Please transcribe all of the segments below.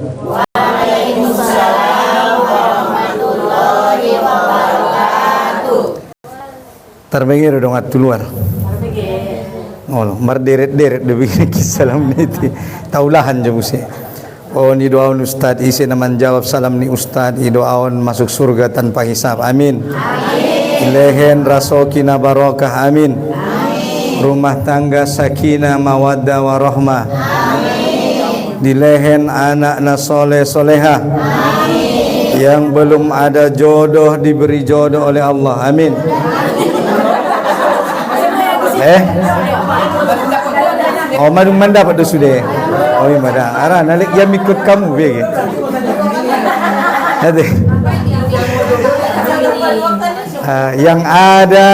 Waalaikumsalam warahmatullahi wabarakatuh. Terbengir dong at luar. Oh, marderet-deret de bikin salam niti. Taulahan je musi. Oh, ni doaun Ustaz isi naman jawab salam ni Ustaz, i doaun masuk surga tanpa hisab. Amin. Amin. Ilehen rasokina barokah. Amin. Amin. Rumah tangga sakinah mawaddah warahmah. Amin. Dilehen anakna soleh soleha. Amin. Yang belum ada jodoh diberi jodoh oleh Allah. Amin. Oh, madung mendapat tu sudah. Oh, iya madang. Ara nalik yang ikut kamu begi. Nanti. Yang ada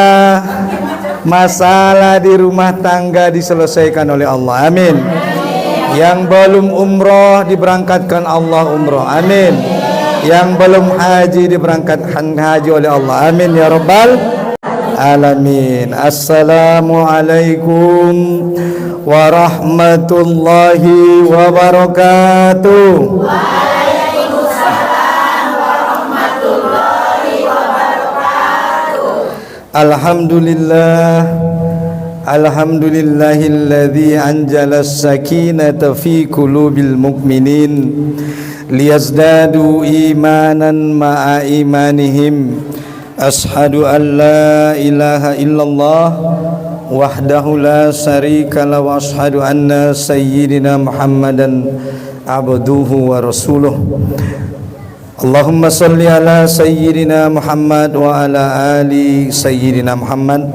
masalah di rumah tangga diselesaikan oleh Allah. Amin. Yang belum umroh diberangkatkan Allah umroh. Amin. Yang belum haji diberangkatkan haji oleh Allah. Amin ya rabbal alamin. Assalamualaikum warahmatullahi wabarakatuh. Waalaikumsalam warahmatullahi wabarakatuh. Alhamdulillahilladzi anjala as-sakinata fi qulubil mu'minin liyazdadu imanan ma'a imanihim. Ashhadu an la ilaha illallah wahdahu la syarika la wa ashhadu anna sayyidina Muhammadan abduhu wa rasuluh. Allahumma salli ala sayyidina Muhammad wa ala ali sayyidina Muhammad.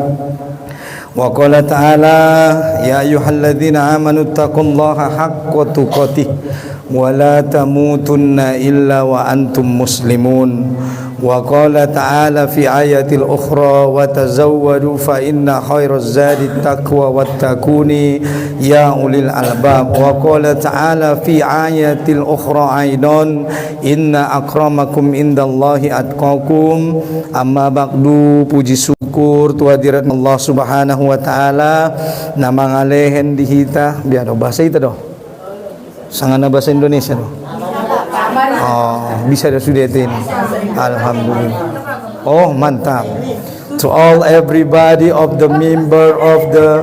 Wa qala ta'ala ya ayyuhalladzina amanu taqullaha haqqa tuqatih wa la tamutunna illa wa antum muslimun. Wa qala ta'ala fi ayatil ukhra wa tazawwadu fa inna khairaz zadi taqwa wattaquni ya ulil albab. Wa qala ta'ala fi ayatil ukhra aidan inna akramakum indallahi atqakum. Amma ba'du, puji syukur tu hadirat Allah Subhanahu wa taala nama ngalehen dihita biar bahasa itu doh. Sangana bahasa Indonesia doh. Oh, bisa dah sudah ini. Alhamdulillah. Oh, mantap. To all everybody of the member of the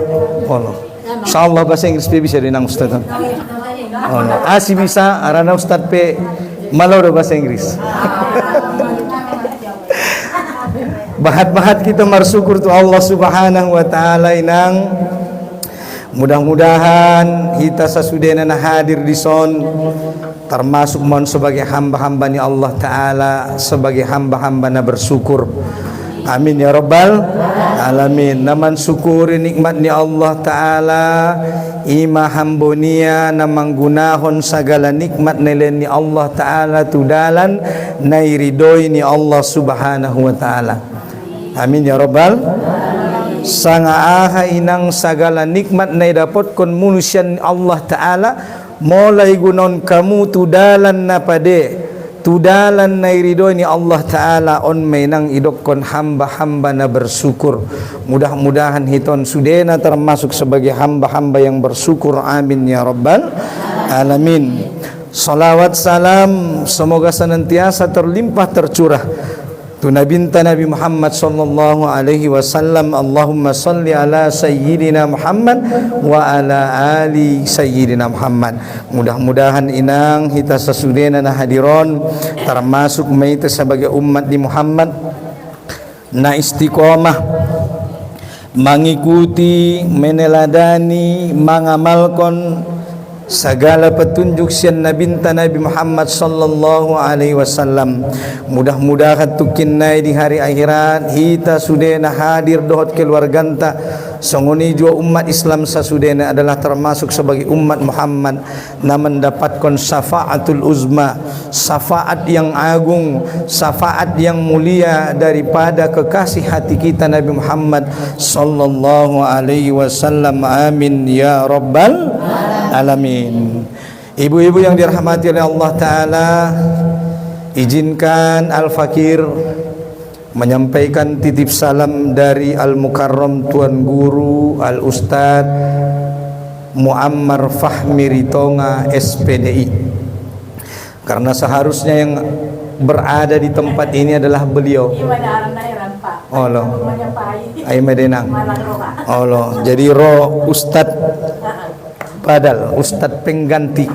insyaallah bahasa Inggris bisa dinang Ustaz. Asi bisa arana Ustaz pe malau bahasa Inggris. Bahat-bahat kita bersyukur tu Allah Subhanahu wa taala inang. Mudah-mudahan kita sesudahnya hadir di son termasuk mohon sebagai hamba-hamba ni Allah Ta'ala, sebagai hamba-hamba na bersyukur. Amin ya rabbal alamin. Naman syukuri nikmat ni Allah Ta'ala, ima hambonia na manggunahon segala nikmat ni Allah Ta'ala tudalan na iridoi ni Allah Subhanahu wa Ta'ala. Amin ya rabbal sanga aha inang segala nikmat na idapatkan manusia Allah Ta'ala mulai gunon kamu tudalan na pade tudalan na irido ni Allah Ta'ala on mainang idokon hamba-hamba na bersyukur. Mudah-mudahan hiton sudena termasuk sebagai hamba-hamba yang bersyukur. Amin ya rabbal alamin. Salawat salam semoga senantiasa terlimpah tercurah tu nabinta Nabi Muhammad sallallahu alaihi wasallam. Allahumma salli ala sayyidina Muhammad wa ala ali sayyidina Muhammad. Mudah-mudahan inang kita sesudena na hadiron termasuk maita sebagai umat di Muhammad na istiqomah mengikuti, meneladani, mengamalkan segala petunjuk sian nabinta Nabi Muhammad sallallahu alaihi wasallam. Mudah-mudahan tukinnai di hari akhirat kita sudena hadir dohot keluarganta songoni jua umat Islam sasudena adalah termasuk sebagai umat Muhammad na mendapatkan syafaatul uzma, syafaat yang agung, syafaat yang mulia daripada kekasih hati kita Nabi Muhammad sallallahu alaihi wasallam. Amin ya rabbal alamin. Ibu-ibu yang dirahmati oleh Allah Ta'ala, izinkan Al-Fakir menyampaikan titip salam dari Al-Mukarram Tuan Guru Al-Ustadz Muammar Fahmi Ritonga SPDI. Karena seharusnya yang berada di tempat ini adalah beliau. Allah. Ai Medenang. Allah. Jadi roh Ustadz Badal, Ustadz pengganti.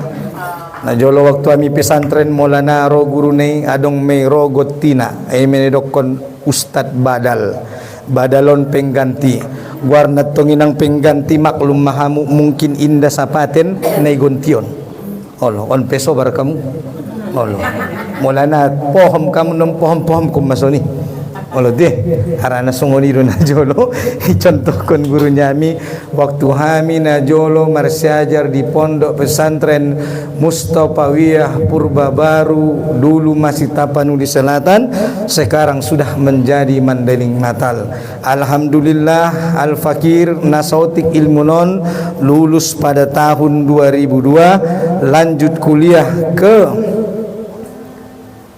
Nah jolo waktu kami pesantren Maulana ro gurune adong me ro gotina. Ai menedokon Ustadz Badal. Badalon pengganti. Warna tonginang pengganti maklum mahamu mungkin indah sapaten nai gontion. Allah on peso bar kamu. Allah. Maulana pohon kamu nom pohon kumasoni. Allah deh harana sungoni na jolo contohkan guru nyami waktu kami na jolo marsiajar di pondok pesantren Mustafawiyah Purba Baru, dulu masih Tapanuli Selatan, sekarang sudah menjadi Mandailing Natal. Alhamdulillah Al-Fakir Nasautik Ilmunon lulus pada tahun 2002, lanjut kuliah ke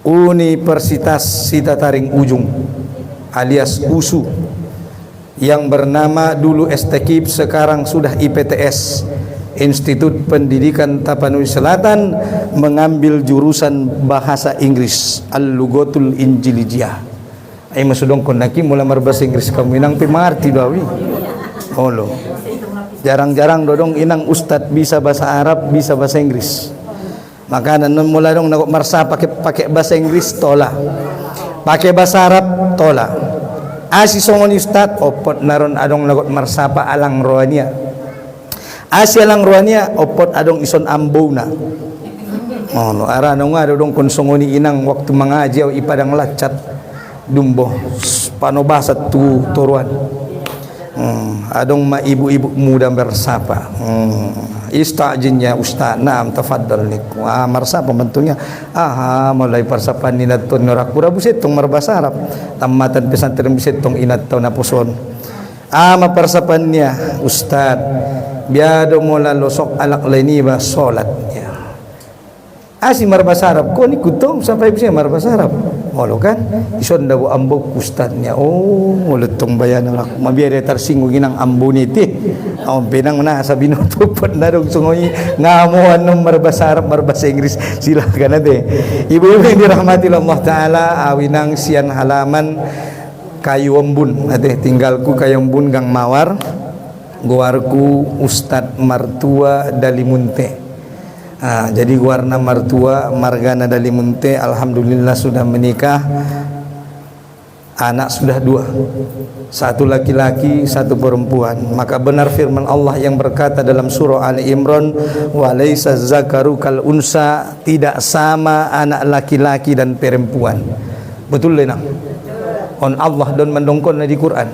Universitas Sitataring Ujung alias USU yang bernama dulu STKIP, sekarang sudah IPTS, Institut Pendidikan Tapanuli Selatan, mengambil jurusan bahasa Inggris Al-Lughatul Injilijiyah. Ai masudong konaki mula berbahasa Inggris kamu inang pimarti dawi. Olo. Jarang-jarang dodong inang ustad bisa bahasa Arab, bisa bahasa Inggris. Maka nan mula dong nak marsa pakai bahasa Inggris tola. Pakai bahasa Arab tola. Asi songon ustad opot naron adong nagot marsapa alang roania. Asi alang roania opot adong ison ambuna. Oh no arano nga dong kon songoni inang waktu mengaji o ipadang lacat dumbo panobasa tu toruan. Adong ma ibu-ibu muda bersapa. Istajinnya ustaz, naam tafaddal niku. Marsa pembentuknya. Mulai persapan ninatun norakura busetong marbasa Arab. Tamatan pesantren busetong inat tahu napuson. Persapannya ustaz. Biado mula losok alak laini ba salat. Ya. Asi marbasa Arab ko ni kutong sampai bisa marbasa Arab. Molo kan ison daw ambok ustadnya. Mulutong bayan nak mabiare tarsinggo ginang ambuni ti. Pinang na sa binutupot na dong sungoy ngamuan ng marbasa Arab marbasa Inggris silakan ate. Ibu-ibu yang dirahmati Allah taala awinang sian halaman Kayuambun ate tinggalku Kayuambun Gang Mawar. Guarku Ustad Martua Dalimunte. Jadi warna Martua Margana Dalimunte alhamdulillah sudah menikah, anak sudah 2, satu laki-laki satu perempuan. Maka benar firman Allah yang berkata dalam surah Ali Imran, walaysa zakaru kal unsa, tidak sama anak laki-laki dan perempuan. Betul lenang on Allah don mendongkon di Quran.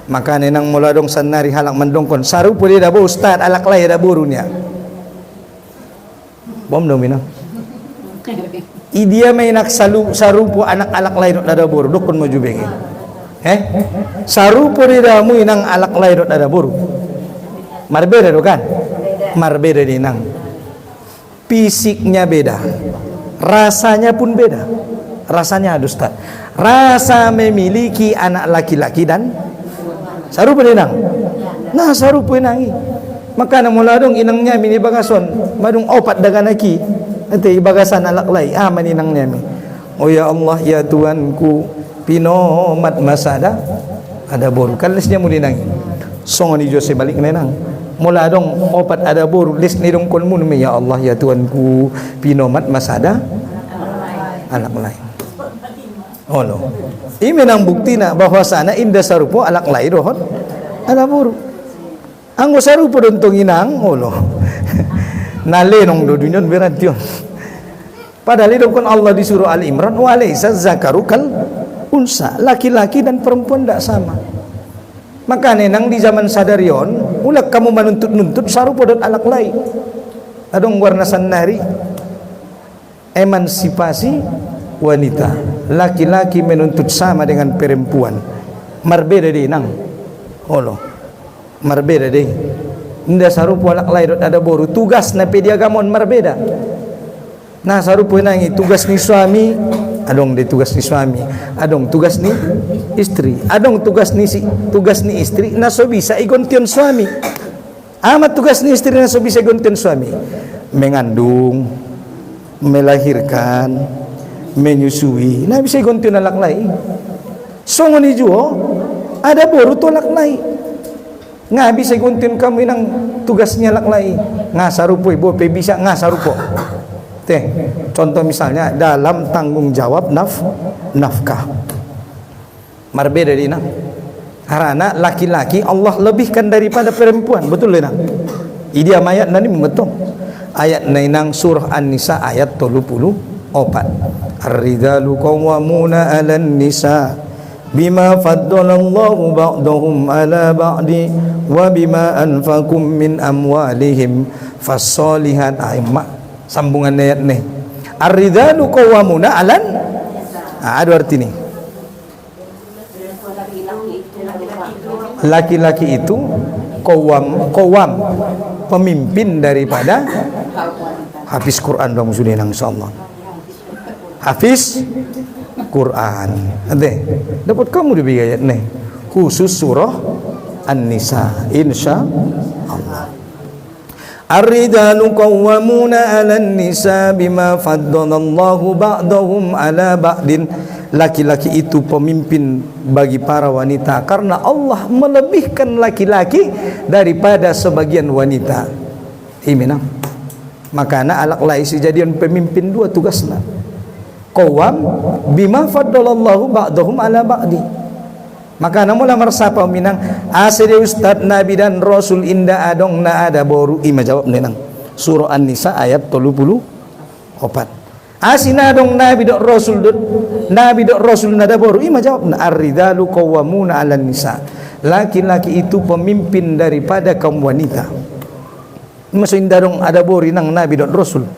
Maka nenang mula dong sanari halak mendongkon saru pun dia dabo ustad alak lai da burunya. Bom dong minang. Idia mainak sarupo anak alak lain ada boru dokon maju bengi. Sarupo di damu inang alak lain ada boru. Marbeda do kan? Marbeda di nang. Fisiknya beda. Rasanya pun beda. Rasanya ada ustaz. Rasa memiliki anak laki-laki dan sarupo di nang. Nah sarupo inangi. Maka namula dong inangnya mini bagason madung opat daganaki nanti bagasan alak lai maninangnya mi. Oh ya Allah ya Tuanku pinomat masada ada boru kan lesnya muli nangi songoni Jose balik nenang mula dong opat ada boru les ni dong kon mun mi ya Allah ya Tuanku pinomat masada alak lai. Oh no ini menang bukti na bahwa sana indah sarupo alak lai rohon ada boru. Anggo sarupo dontong inang, olo. Nalenong do dunyon berat yun. Padahal itu kan Allah disuruh Ali Imran, walaysa zakaru kal unsa, laki-laki dan perempuan tidak sama. Maka nenang di zaman sadarion, ulak kamu menuntut-nuntut sarupo dan alak lai. Adong warna sanari, emansipasi wanita, laki-laki menuntut sama dengan perempuan. Marbeda di nang, olo. Marbeda deh. Nda sarupo alak lain ada boru tugas na pediagamon marbeda. Nah sarupo nangi tugas ni suami, adong de tugas ni suami, adong tugas ni istri, adong tugas ni istri na so bisa igontion suami. Amat tugas ni istri na so bisa igontion suami. Mengandung, melahirkan, menyusui. Nah bisa gonti nalak lai. Songon ijo ada boru tolak lai. Nga bisa gonti kamu inang tugasnya lak lai. Nga sarupo ibu bisa nga sarupo. Teh, contoh misalnya dalam tanggung jawab nafkah. Marbeda dina. Karena laki-laki Allah lebihkan daripada perempuan, betul lena. Idia ayat nani betul. Ayat nainang surah An-Nisa ayat 34. Ar-rijalu qawwamuna 'alan nisa bima faddalallahu ba'dahum 'ala ba'di wa bima anfaqum min amwalihim fas-solihat. Sambungan ayat nih. Ar-rijalu qawwamuna 'alan ada arti nih. Laki-laki itu qawwam pemimpin daripada hafiz Quran dong sudah insyaallah. Hafiz Quran. Ade, dapat kamu di ayat nih. Khusus surah An-Nisa insyaallah. Ar-rijalu qawwamuna 'alan nisa bima faddalallahu ba'dahum 'ala ba'din. Laki-laki itu pemimpin bagi para wanita karena Allah melebihkan laki-laki daripada sebagian wanita. Iminang. Makanya alak lai sejadian pemimpin dua tugasna. Qawwam bima faddalallahu ba'dahum 'ala ba'di. Maka mula mersapa minang asri ustad nabi dan rasul inda adong na ada boru ima jawab nenang surah An-Nisa ayat 34. Asina dong nabi dok rasul nada boru ima jawab na ar-rijalu qawwamuna 'alan nisa. Laki-laki itu pemimpin daripada kaum wanita. Maksud inda dong ada boru nang nabi dok rasul.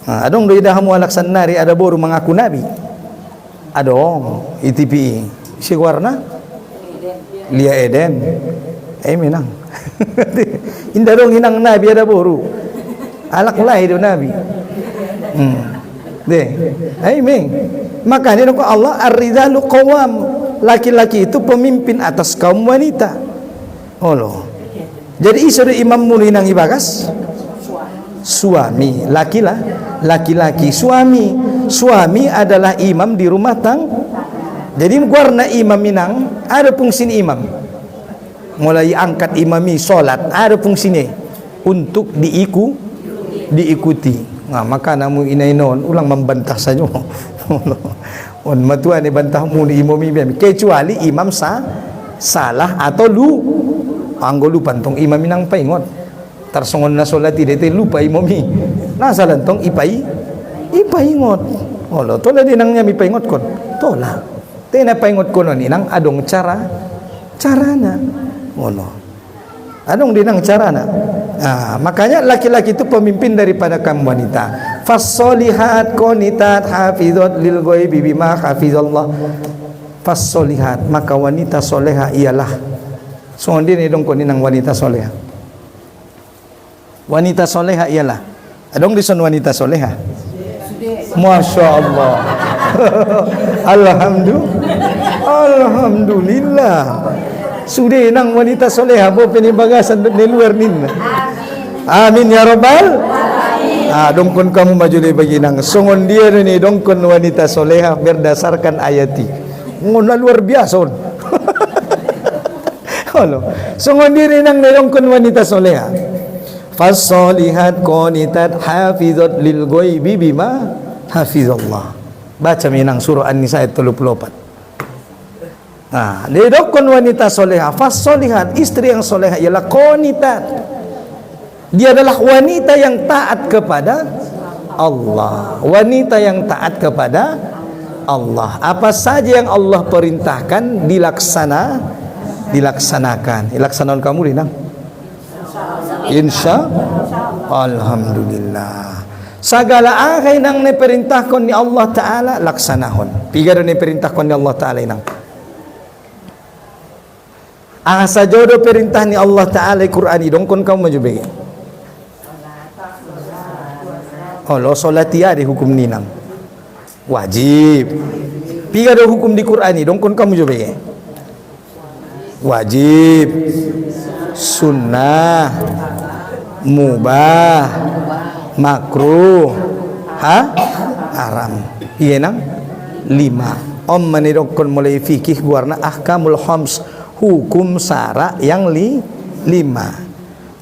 Adong do idah mu alaksan nari ada boru mengaku nabi. Adong ITPI si warna Lia Eden minang indah dong inang nabi ada boru alak lahi do nabi deh ming makanya dong Allah ar-rijalu qawwam laki-laki itu pemimpin atas kaum wanita. Oh loh, jadi isu imam mulinang ibagas suami laki-laki suami adalah imam di rumah jadi warna imam minang ada fungsi imam mulai angkat imami solat ada fungsinya untuk diikuti. Nah maka namu inainon ulang membantah saja on matua ni bantah mu ni imami kecuali imam salah atau anggo lupa tong imam minang paingot tarsongon na solat tidak lupa imami na salantong ipaingot olo tola dinang nya mi paingot kon tola tena paingot kono ninang adong carana ngono adong dinang carana. Makanya laki-laki itu pemimpin daripada kaum wanita. Fas-solihat qanitat hafizat lil ghaibi bima hafizallah. Fas-solihat maka wanita soleha ialah sonde ni dong koninang wanita soleha. Wanita soleha ialah adong dison wanita soleha. Masya Allah. Alhamdulillah. Sudah nang wanita soleha bo penibagasan di luar ninna. Amin ya rabbal. Dongkon kamu maju le bagi nang songon dia ni dongkon wanita soleha berdasarkan ayati. Ngona luar biasa on. Halo. Songon dia nang dongkon wanita soleha. Fas-solihat qanitat hafizat lil ghaibi bima hafizallah. Baca minang surah An-Nisa ayat 34. Dedokon wanita soleha, fas-solihat, istri yang soleha ialah qanitat. Dia adalah wanita yang taat kepada Allah. Wanita yang taat kepada Allah. Apa saja yang Allah perintahkan dilaksanakan. Dilaksanakan kamu dinang. Insya Alhamdulillah. Segala akhir nang diperintahkan ni Allah Ta'ala laksanahon. Tiga ni perintahkan ni Allah Ta'ala inang. Asa jodoh perintah ni Allah Ta'ala Qur'ani dongkon kamu maju bagi. Lo solat dia di hukum ninang wajib. Tiga do hukum di Qur'ani dongkon kamu maju bagi. Wajib, sunnah, mubah, makruh, haram. Iya nang 5. Om menidokkan mulai fikih warna ahkamul khams, hukum sara yang 5.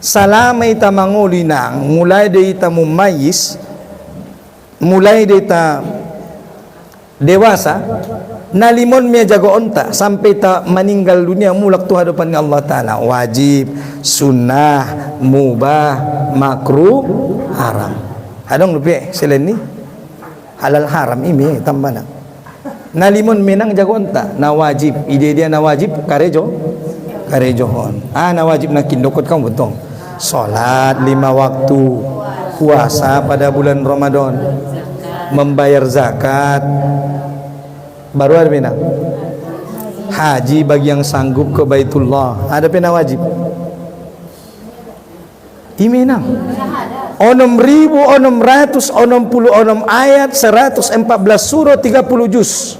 Salama ita mangulinang mulai dari ita mumayis, mulai dari ita dewasa nalimon mia jago onta sampai ta meninggal dunia mulak tu hadapan Allah Ta'ala, wajib, sunnah, mubah, makruh, haram. Adong lupa selain ni halal haram ini tambah nak nalimon menang jago onta na wajib ide dia na wajib karejohon na wajib na kindokot kamu betul salat 5 waktu, puasa pada bulan Ramadan, membayar zakat, baru ada pena haji bagi yang sanggup ke Baitullah, ada pena wajib imenang 6.660 ayat 114 surah 30 juz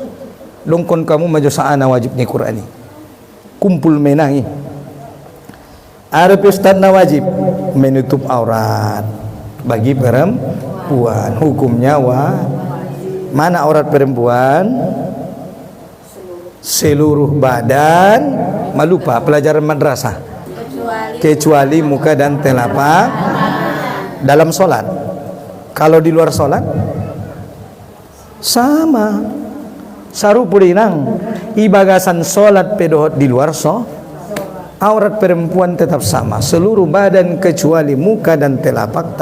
longkon kamu maju saana wajib ni Quran ni kumpul menang ada ustaz na wajib menutup aurat bagi perempuan, hukumnya mana aurat perempuan? Seluruh badan, malupa pelajaran madrasah kecuali muka dan telapak dalam solat. Kalau di luar solat sama sarupurinang ibagasan solat pedohot di luar aurat perempuan tetap sama, seluruh badan kecuali muka dan telapak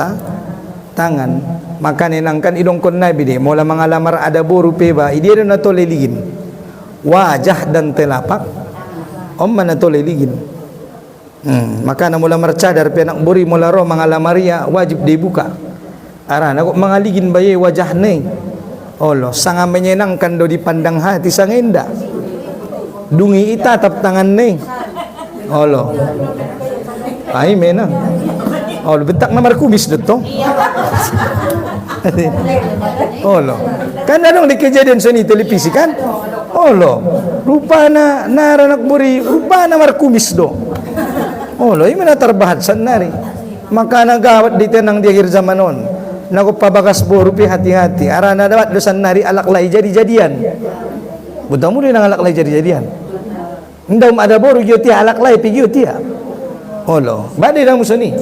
tangan. Maka nenangkan idongkon Nabi deh mula mengalamar ada boru peba dia na to leligin wajah dan telapak mana to leligin. Maka na mula marcadar penak bori mula ro mengalamaria wajib dibuka arana kok mengaligin baye wajah ne Allah sangat menyenangkan do dipandang hati sang indah dungi itatap tangan ne Allah ai mena Allah bentak namar kumis deto Allah kan ada di kejadian seni televisi kan Allah rupana naranak buri rupana namar kumis do Allah ini mana terbahat sanari maka nagawat di tenang di akhir zaman on naku pabagas borupi hati-hati arana dapat dosan nari alaklai jadi-jadian butamu dia nang alaklai jadi-jadian ndam ada boru tia alaklai pigi tia Allah badai nang musani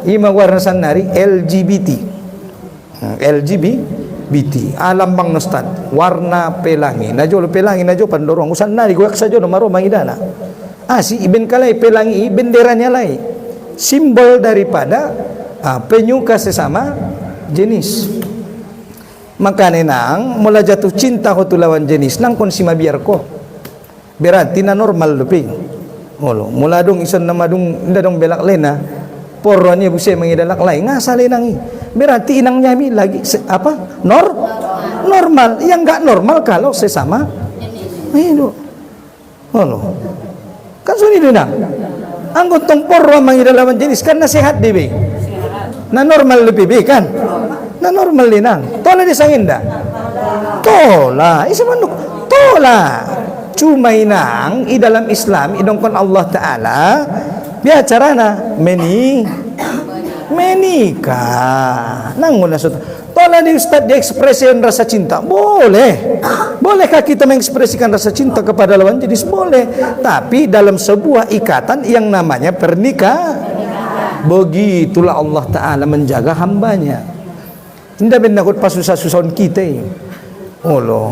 ima warna sanari LGBT alam bang nostad warna pelangi najo pandorong usan nari gua sajo no maro mangidana si iben kalai pelangi benderanya lai simbol daripada penyuka sesama jenis. Maka nenang mula jatuh cinta ko lawan jenis nang konsima biar ko berarti na normal lebih mula dong isan nama dong ndadong belak lena porronnya busi mengidalak lain ngasale nangi berarti inang nyami lagi normal yang enggak normal kalau sesama itu kan suni dina anggot tong porro mengidalawan jenis kan nasihat debe na normal lebih kan na normal linang tola disanginda tola isamanduk tola cuma inang i dalam Islam idongkon Allah Ta'ala biacarana menikah nangun nasut tola di ustad diekspresikan rasa cinta bolehkah kita mengekspresikan rasa cinta kepada lawan jenis boleh tapi dalam sebuah ikatan yang namanya pernikahan begitulah Allah Ta'ala menjaga hambanya tidak benakut pasusah-susahon kita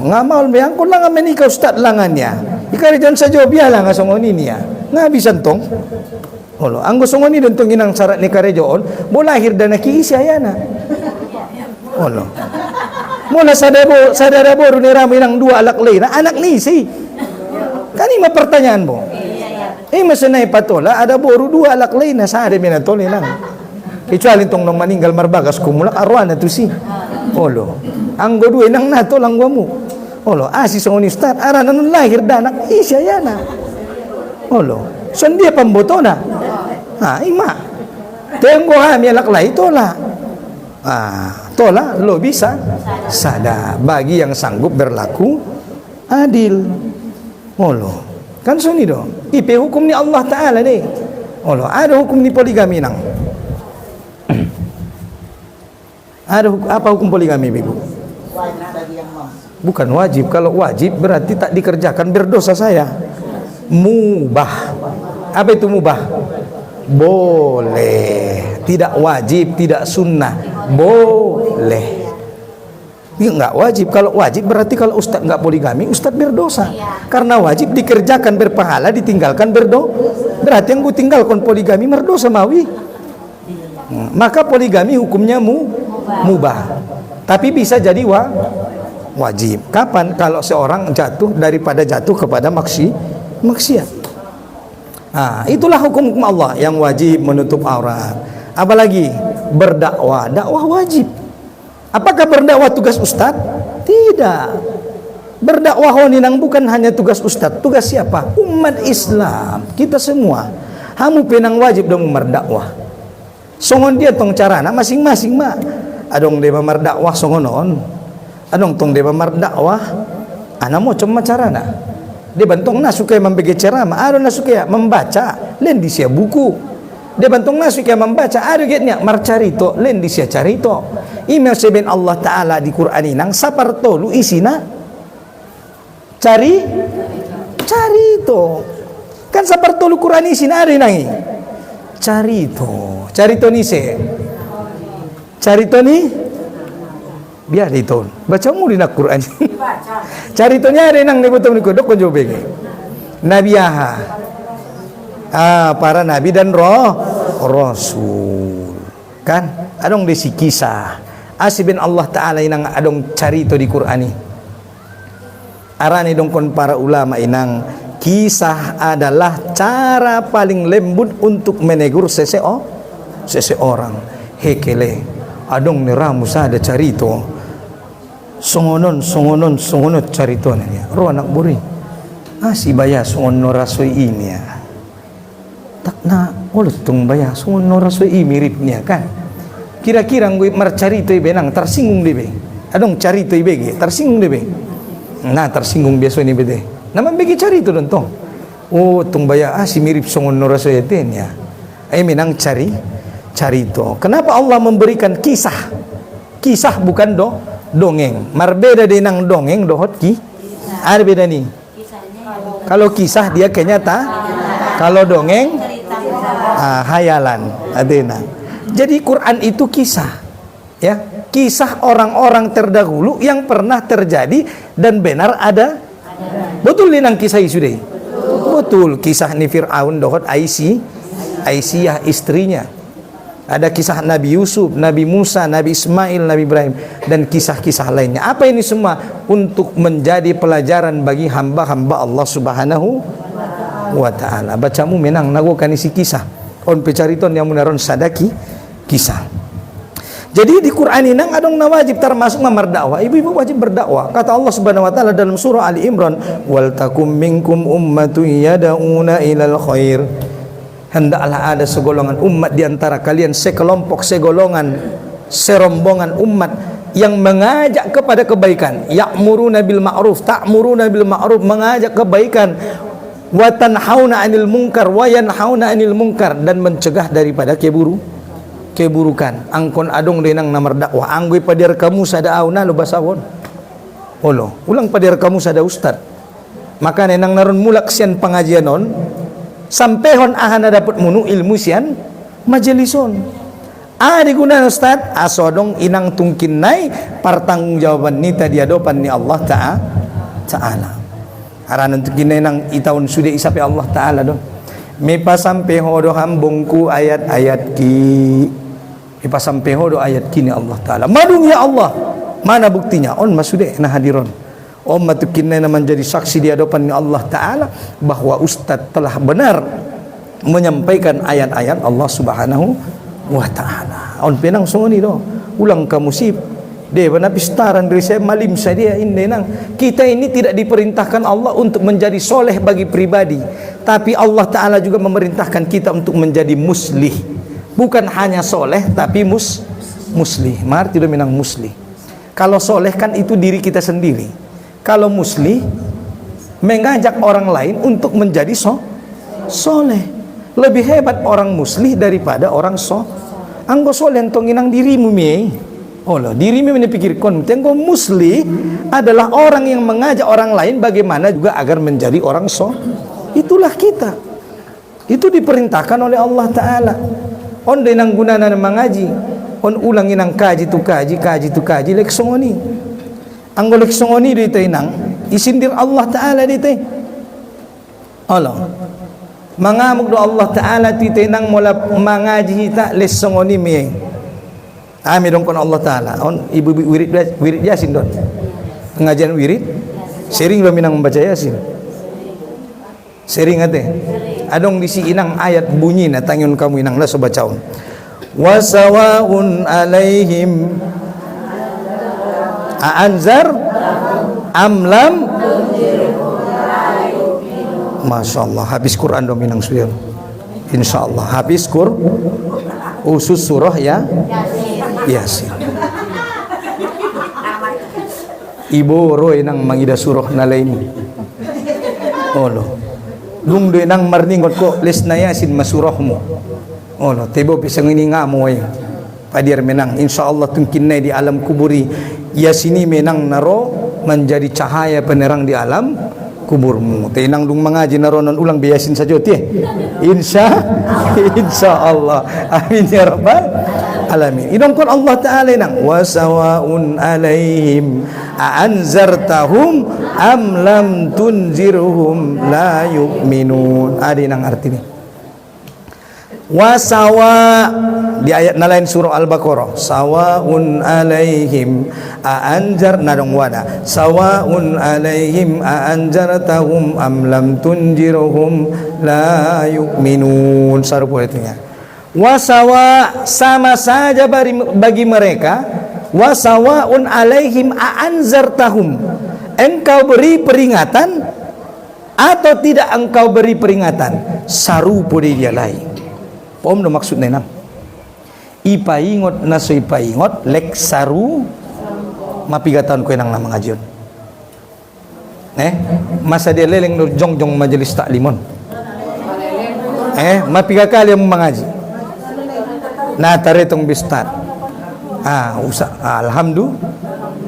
ngamal meangkut lang menikah ustad langannya ikarijan saja biarlah ngasongon ini ya ngabisan tong anggo songoni dentong inang syarat ni karejoon mo lahir dan nakiisi ayana mula sadara boru ni ramo inang 2 alak lay na anak ni si kanima pertanyaan mo masanay patola ada boru 2 alak lay na sa adami na to linang kecuali tong nang maninggal marbagas kumulak arwana to si anggo 2 inang nato langwa mo si songoni ustad arana nun lahir dan nakiisi ayana dia pemboto na ima tenggo hami alaklay tola lo bisa sada bagi yang sanggup berlaku adil kan suni do ipe hukum ni Allah Ta'ala ni ada hukum ni poligami nang Apa hukum poligami, Ibu? Bukan wajib. Kalau wajib berarti tak dikerjakan, berdosa saya. Mubah. Apa itu mubah? Boleh. Tidak wajib, tidak sunnah. Boleh. Ini enggak wajib. Kalau wajib berarti kalau ustadz enggak poligami, ustadz berdosa. Karena wajib dikerjakan berpahala, ditinggalkan berarti yang gue tinggalkan poligami berdosa mawi. Maka poligami hukumnya mubah. Tapi bisa jadi wajib. Kapan? Kalau seorang jatuh daripada jatuh kepada maksiat. Nah, itulah hukum Allah yang wajib menutup aurat. Apalagi berdakwah, dakwah wajib. Apakah berdakwah tugas ustaz? Tidak. Berdakwah honinang bukan hanya tugas ustaz. Tugas siapa? Umat Islam, kita semua. Hamu penang wajib dong berdakwah. Songon dia tong carana masing-masing mak. Adong dia berdakwah songonon. Adong tong dia berdakwah. Ana mau cuma carana. Dia bantong na suka membagi ceramah, ada na suka membaca, lain di sia buku. Dia bantong na suka membaca, ada getnya marcarito, lain di sia carito. Email seben Allah Taala di Quran inang saparto lu isina carito. Kan saparto lu Quran isina ada nangi. Carito ni se. Carito ni biar itu baca muli nak Quran. Caritonya ada nang betul ni kodok konjo bege. Nabiyaha. Para nabi dan rasul. Kan adong desi kisah. Asibin Allah Taala inang adong carito di Qur'ani. Arani dong kon para ulama inang kisah adalah cara paling lembut untuk menegur seseorang. Hekele adong ni ramus ada carito. Songonon carito nanya. Ro anak buri. Si baya songon rasoi ini ya. Tak na ulut tung baya songon rasoi ini miripnya kan. Kira-kira gue marcarito benang tersinggung debe. Adong carito ibege tersinggung debe. Nah tersinggung biasa ini bede. Nama bege carito don tong. Oh tung baya si mirip songon rasoi ten ya. Menang carito. Kenapa Allah memberikan kisah? Kisah bukan dongeng. Marbeda dengan dongeng dohot ada beda nih. Kalau kisah dia kenyata, kalau dongeng hayalan. Adena. Jadi Quran itu kisah, ya, kisah orang-orang terdahulu yang pernah terjadi dan benar ada. Betul linang kisah sudah. Betul kisah ni Fir'aun dohot Aisyah istrinya. Ada kisah Nabi Yusuf, Nabi Musa, Nabi Ismail, Nabi Ibrahim, dan kisah-kisah lainnya. Apa ini semua? Untuk menjadi pelajaran bagi hamba-hamba Allah Subhanahu wa Ta'ala. Bacamu menang nagokan isi kisah. On pecariton yang munaron sadaki kisah. Jadi di Quran ini adong na wajib termasuk memberdakwah. Ibu-ibu wajib berdakwah. Kata Allah Subhanahu wa Ta'ala dalam surah Ali Imran, "Wal takum minkum ummatun yad'una ilal khair." Hendaklah ada segolongan umat di antara kalian, sekelompok, segolongan, serombongan umat yang mengajak kepada kebaikan. Ya'muruna bil ma'ruf, ta'muruna bil ma'ruf, mengajak kebaikan. Wa tanhauna 'anil munkar wa yanhauna 'anil munkar, dan mencegah daripada keburukan. Angkon adong denang namar dakwah. Anggoi padir kamu sada auna lo basawon. Olo, ulang padir kamu sada ustad. Maka nenang naron mulak sian pengajian on. Sampehon ahana dapat munu ilmu sian majelison. Digunakan ustaz asodong inang tungkin nai pertanggungjawaban ni tadi adopan ni Allah Ta'ala. Aranan tungkin nang itaun sudah isapi Allah Ta'ala don. Mepa sampeho do hambungku ayat-ayat ki. Mepa sampeho do ayat ki ni Allah Ta'ala. Madung ya Allah. Mana buktinya? On masude na hadiron. Umat kita menjadi saksi di hadapan Allah Ta'ala bahwa Ustadz telah benar menyampaikan ayat-ayat Allah Subhanahu wa Ta'ala. On penang songoni do ulang kamu sip de bana pistaran dari saya malim sadia ini nang kita ini tidak diperintahkan Allah untuk menjadi soleh bagi pribadi, tapi Allah Ta'ala juga memerintahkan kita untuk menjadi muslih. Bukan hanya soleh tapi muslih. Marti do menang muslih. Kalau soleh kan itu diri kita sendiri. Kalau muslih mengajak orang lain untuk menjadi soleh. Lebih hebat orang muslih daripada orang Anggo soleh entong inang dirimu mi. Oh loh, dirimu menipikirkan. Tengok musli adalah orang yang mengajak orang lain bagaimana juga agar menjadi orang Itulah kita. Itu diperintahkan oleh Allah Ta'ala. On denang gunana mengaji, on ulangi nang kaji tu kaji lek songoni. Anggo lek songoni di tenang, isindir Allah Ta'ala di te. Allah. Mangamuk do Allah Ta'ala ti tenang mula mengaji kita les songoni me. Amin dong kon Allah Ta'ala. On ibu wirid Yasin don. Pengajian wirid sering lo minang membaca Yasin. Sering ate. Adong disi inang ayat bunyi na tangyun kamu inang la so bacaon. Wasawaun alaihim aanzar amlam. Masya Allah, habis Quran do minang suyon. Insya Allah habis usus surah ya Yasin. Ibu roy nang mangida surah na lain. Oh lo. Lung doy nang marningot ko les na Yasin masurahmu. Oh lo, tebo pisang ini ngamo ay. Padir menang insyaallah tungkin di alam kuburi Yasini menang naro menjadi cahaya penerang di alam kuburmu. Tenang dung mengaji naronan ulang biasin saja teh. Insyaallah. Amin ya rabbal alamin. Idongkon Allah Ta'ala nang wasawaun alaihim aanzartahum am lam tunzirhum la yu'minun. Adi nang artinya wasawa di ayat na lain surah Al-Baqarah. Sawaun alaihim aanzar nadong wada. Sawaun alaihim aanzartahum am lam tunzirhum la yu'minun. Sarupo itunya. Wasawa sama saja bagi mereka. Wasawaun alaihim aanzartahum, engkau beri peringatan atau tidak engkau beri peringatan, sarupo dia lain. Pom no maksudnya nang ipaingot na so ipaingot lek saru mapigatan ko nang namang ajon. Masa dia leleng no jongjong majelis taklimon. Mapigakali ang mengaji. Na taretong bistat. Alhamdulillah.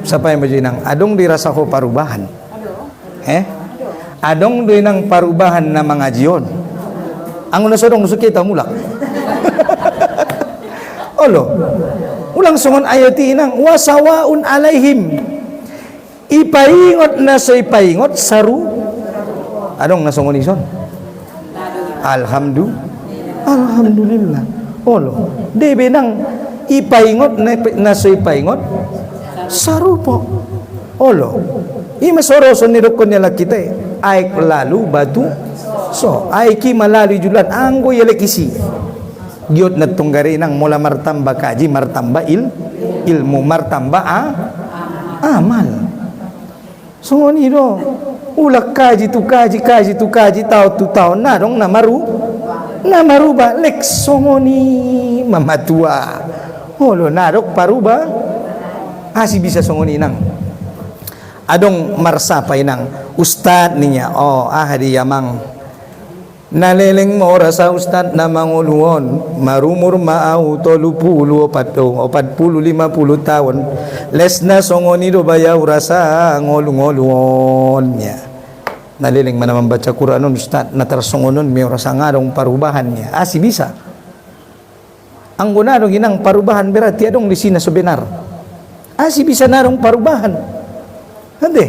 Siapa yang bajinang adong dirasa ko parubahan. Adong di nang parubahan na mengajion. Ang unasodong nusukita mulak. Olo, ulang songon ayati inang wasawaun alaihim, ipaingot na so ipaingot saru adong nasongon ison. Alhamdulillah. Olo, debe nang ipaingot na so ipaingot saru po. Olo, imasoroso nirokon nila kita ay lalu batu so ay ki malali julan anggo yelekisi. Giot na tunggari nang mula martamba kaji martamba ilmu martamba amal. So ni do ulak kaji tu kaji tau tu tau na dong namaru ba lek songoni mamatua. Holo narok paruba asi bisa songoni nang adong marsapay nang ustad niya ahadi yamang naleleng mo rasa ustad na manguluon marumur maaw 30 50 tahun les na songoni do bayaw rasa ngolungoluon niya naleleng man membaca Quran ustad na tarsongonon may rasa ngadong parubahan niya asi bisa ang gunadong inang parubahan berarti adong di sina sebenar asi bisa narong parubahan hindi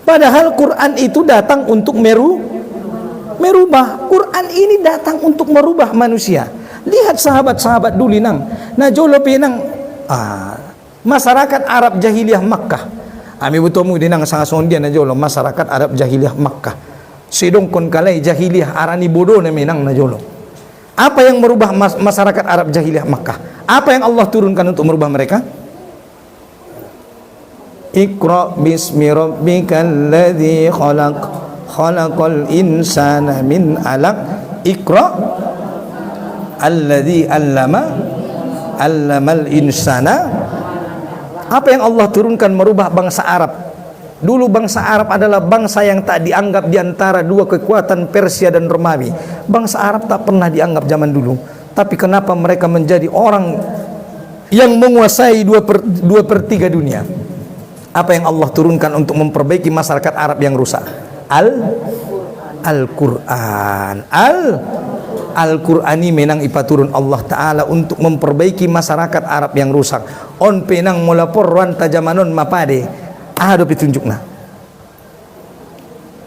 padahal Quran itu datang untuk merubah. Quran ini datang untuk merubah manusia. Lihat sahabat-sahabat dulu nang najolo pinang masyarakat Arab jahiliyah Makkah. Ami butomu dinang sangason dia najolo masyarakat Arab jahiliyah Makkah. Sidong kon kalay jahiliyah arani bodoh na minang najolo. Apa yang merubah masyarakat Arab jahiliyah Makkah? Apa yang Allah turunkan untuk merubah mereka? Iqra bismi rabbikal ladzi khalaqal insana min alaq. Iqra alladzi allamal insana. Apa yang Allah turunkan merubah bangsa Arab? Dulu bangsa Arab adalah bangsa yang tak dianggap di antara dua kekuatan Persia dan Romawi. Bangsa Arab tak pernah dianggap zaman dulu. Tapi kenapa mereka menjadi orang yang menguasai 2/3 dunia. Apa yang Allah turunkan untuk memperbaiki masyarakat Arab yang rusak? Al-Quran. Al-Quran ini menang ipaturun Allah Ta'ala untuk memperbaiki masyarakat Arab yang rusak. On penang mula porwan tajamanon mapade. Ada petunjukna.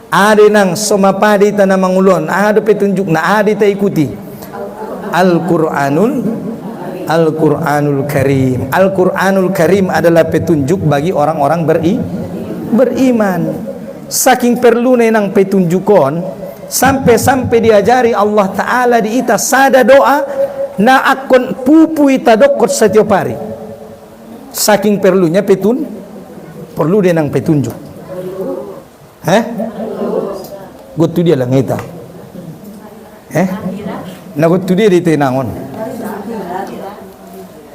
Ada nang somapade tanah mangulon. Ada petunjukna. Ada ta ikuti. Al-Quranul Karim. Al-Quranul Karim adalah petunjuk bagi orang-orang beriman. Saking perlu nang petunjukon sampai diajari Allah Ta'ala di ita sada doa na akon pupu ita dokot setiap hari. Saking perlunya perlu dia nang petunjuk. Gutu dia lang ita. Nagutu dia di tenangon.